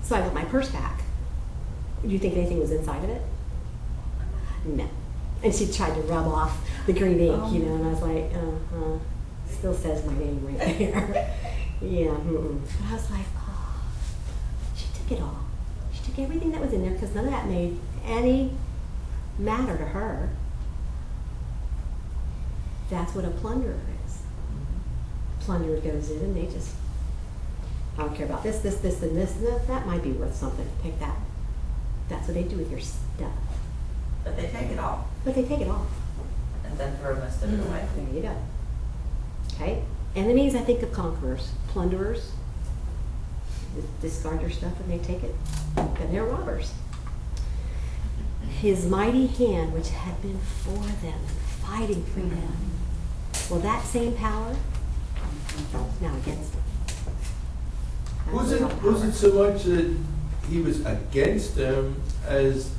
So I want my purse back. Do you think anything was inside of it? No. And she tried to rub off the green ink, and I was like, still says my name right there. Yeah. But I was like, oh, she took it all. She took everything that was in there, because none of that made any matter to her. That's what a plunderer is. Plunderer goes in and they just, I don't care about this, and this, and that might be worth something. Take that. That's what they do with your stuff. But they take it all But they take it all. and then throw most of it away. There you go. Okay. Enemies, I think of conquerors. Plunderers discard your stuff and they take it. And they're robbers. His mighty hand, which had been for them, fighting for them. Well, that same power is now against them. That's real power. Was it so much that he was against them as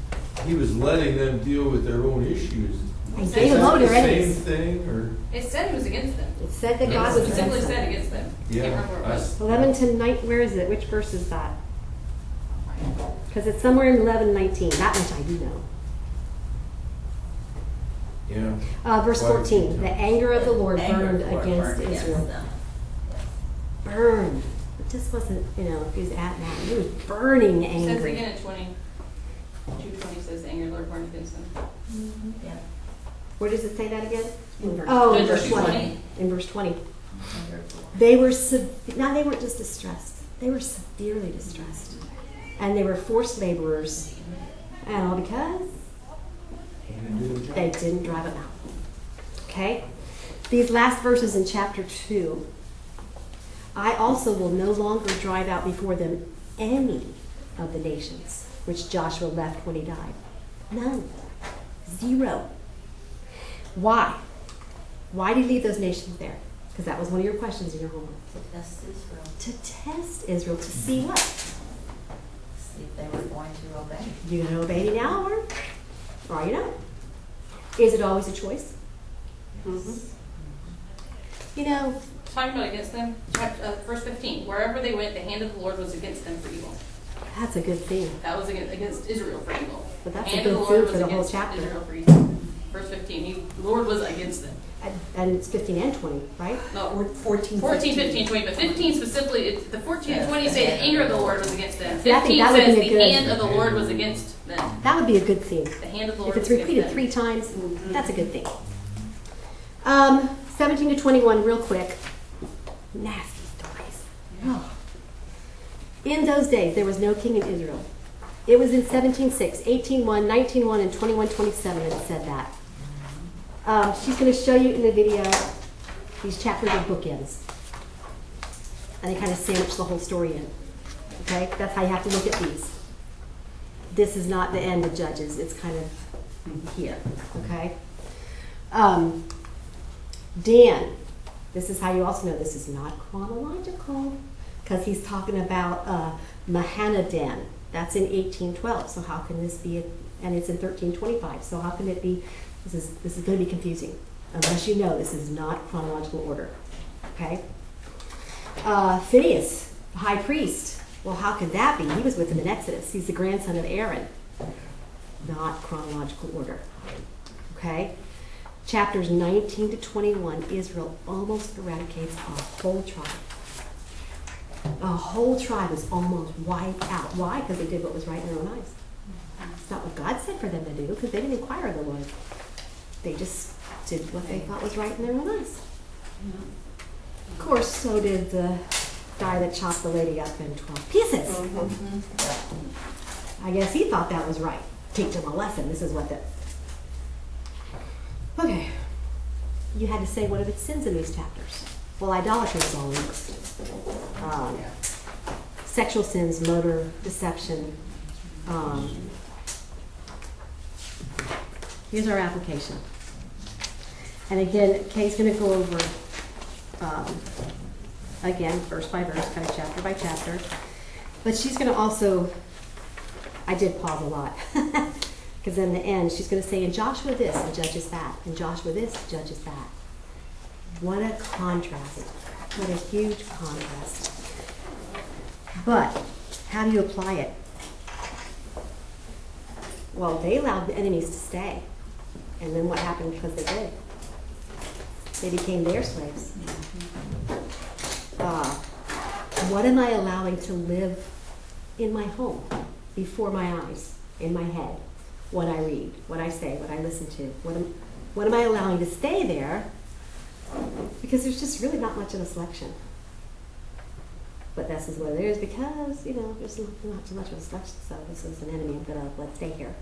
he was letting them deal with their own issues? And Is gave them that over the their same enemies. thing, or? It said he was against them. It said that It God was specifically against said them. against them. Yeah, Can't remember what it was. 11 to 9, where is it? Which verse is that? Because it's somewhere in 11:19. That much I do know. Yeah. Verse Quite a 14. few The times. anger of the Lord Anger of burned the Lord against burned Israel. them. Burned. It just wasn't, if he was at that. He was burning It says angry. again in 2:20 says the anger of the Lord burned against them. Yeah. Where does it say that again? In verse Oh, in In verse verse 20. 20. In verse 20. Anger of the Lord. They were, they weren't just distressed. They were severely distressed. And they were forced laborers. And all because they didn't drive them out. Okay? These last verses in chapter 2. I also will no longer drive out before them any of the nations which Joshua left when he died. None. Zero. Why? Why did he leave those nations there? Because that was one of your questions in your homework. To test Israel, To test Israel, to see what? see if they were going to obey. You going to obey me now, or are you not? Is it always a choice? You know, Talking about against them, verse 15. Wherever they went, the hand of the Lord was against them for evil. that's a good thing. That was against Israel for evil. But that's The a hand of good the thing Lord for was the whole against chapter. Israel for evil. Verse 15. The Lord was against them. And it's 15 and 20, right? No, 14, 14, 15, 20, but 15 specifically, the 14 and 20 say the anger of the Lord was against them. Yeah, I think 15 that would says be the a good- hand of the Lord was against them. That would be a good thing. The hand of the If Lord it's was against repeated them. 3 times, that's a good thing. 17 to 21, real quick. Nasty stories. In those days, there was no king in Israel. It was in 17:6, 18:1, 19:1, and 21:27 that it said that. She's going to show you in the video, these chapters are bookends. And they kind of sandwich the whole story in. Okay? That's how you have to look at these. This is not the end of Judges. It's kind of here. Okay? Dan, this is how you also know this is not chronological, because he's talking about Mahanadan. That's in 1812. So how can this be? And it's in 1325. So how can it be? This is going to be confusing, unless you know this is not chronological order. Okay. Phineas, the high priest, Well, how could that be? He was with them in Exodus. He's the grandson of Aaron. Not chronological order. Okay? Chapters 19 to 21, Israel almost eradicates a whole tribe. A whole tribe was almost wiped out. Why? Because they did what was right in their own eyes. It's not what God said for them to do, because they didn't inquire of the Lord. They just did what they thought was right in their own eyes. Of course, so did the guy that chopped the lady up in 12 pieces. I guess he thought that was right. Teach them a lesson. This is what the... Okay. You had to say, what are the sins in these chapters? Well, idolatry is all mixed. Sexual sins, murder, deception. Here's our application. And again, Kay's going to go over, again, verse by verse, kind of chapter by chapter. But she's going to also, I did pause a lot, because in the end, she's going to say, in Joshua this, and Judges that. In Joshua this, Judges that. What a contrast. What a huge contrast. But how do you apply it? Well, they allowed the enemies to stay. And then what happened because they did? They became their slaves. What am I allowing to live in my home, before my eyes, in my head? What I read, what I say, what I listen to. What am I allowing to stay there? Because there's just really not much of a selection. But this is what it is because, there's not too much of a selection, so this is an enemy. I'm going to let's stay here.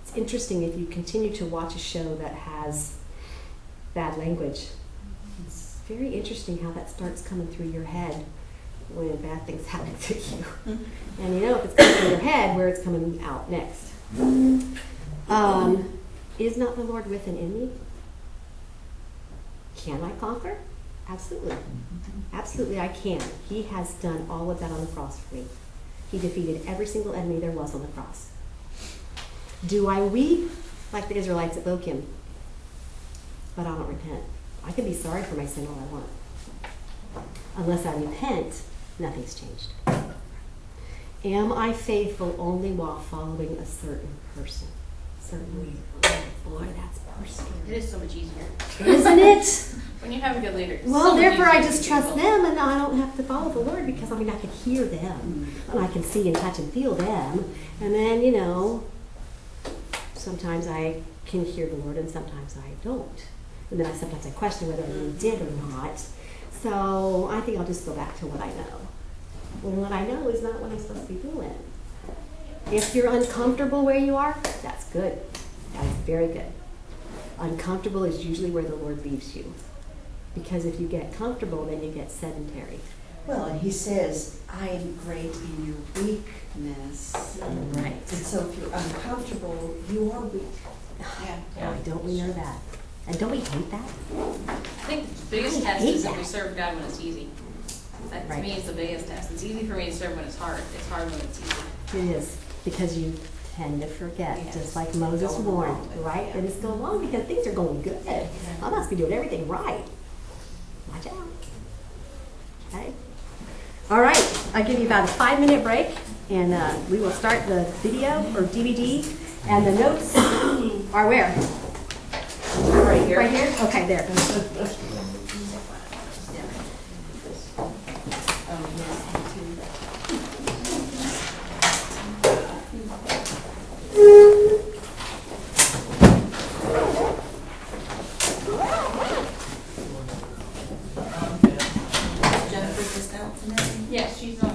It's interesting if you continue to watch a show that has bad language. It's very interesting how that starts coming through your head when bad things happen to you. And if it's coming through your head, where it's coming out next. Is not the Lord with and in me? Can I conquer? Absolutely. Absolutely I can. He has done all of that on the cross for me. He defeated every single enemy there was on the cross. Do I weep like the Israelites at Bochim? But I don't repent. I can be sorry for my sin all I want. Unless I repent, nothing's changed. Am I faithful only while following a certain person? Certainly. Boy, that's personal. It is so much easier. Isn't it? When you have a good leader. It's Well, so much therefore I easier just to trust people. them and I don't have to follow the Lord because I can hear them and I can see and touch and feel them. And then, sometimes I can hear the Lord and sometimes I don't. And then sometimes I question whether I really did or not. So I think I'll just go back to what I know. When what I know is not what I'm supposed to be doing. If you're uncomfortable where you are, that's good. That is very good. Uncomfortable is usually where the Lord leaves you. Because if you get comfortable, then you get sedentary. Well, and he says, I am great in your weakness. Right. And so if you're uncomfortable, you are weak. Boy, don't we know that? And don't we hate that? I think the biggest I test hate is if that. we serve God when it's easy. That to Right. me is the biggest test. It's easy for me to serve when it's hard. It's hard when it's easy. It is, because you tend to forget, Yes. just like Moses Go warned, along with it, right? yeah. And it's going along because things are going good. I must be doing everything right. Watch out. Okay? All right, I'll give you about a 5-minute break, and we will start the video or DVD, and the notes are where? Right here. Right here? Okay, there. Jennifer just out today? Yes, she's on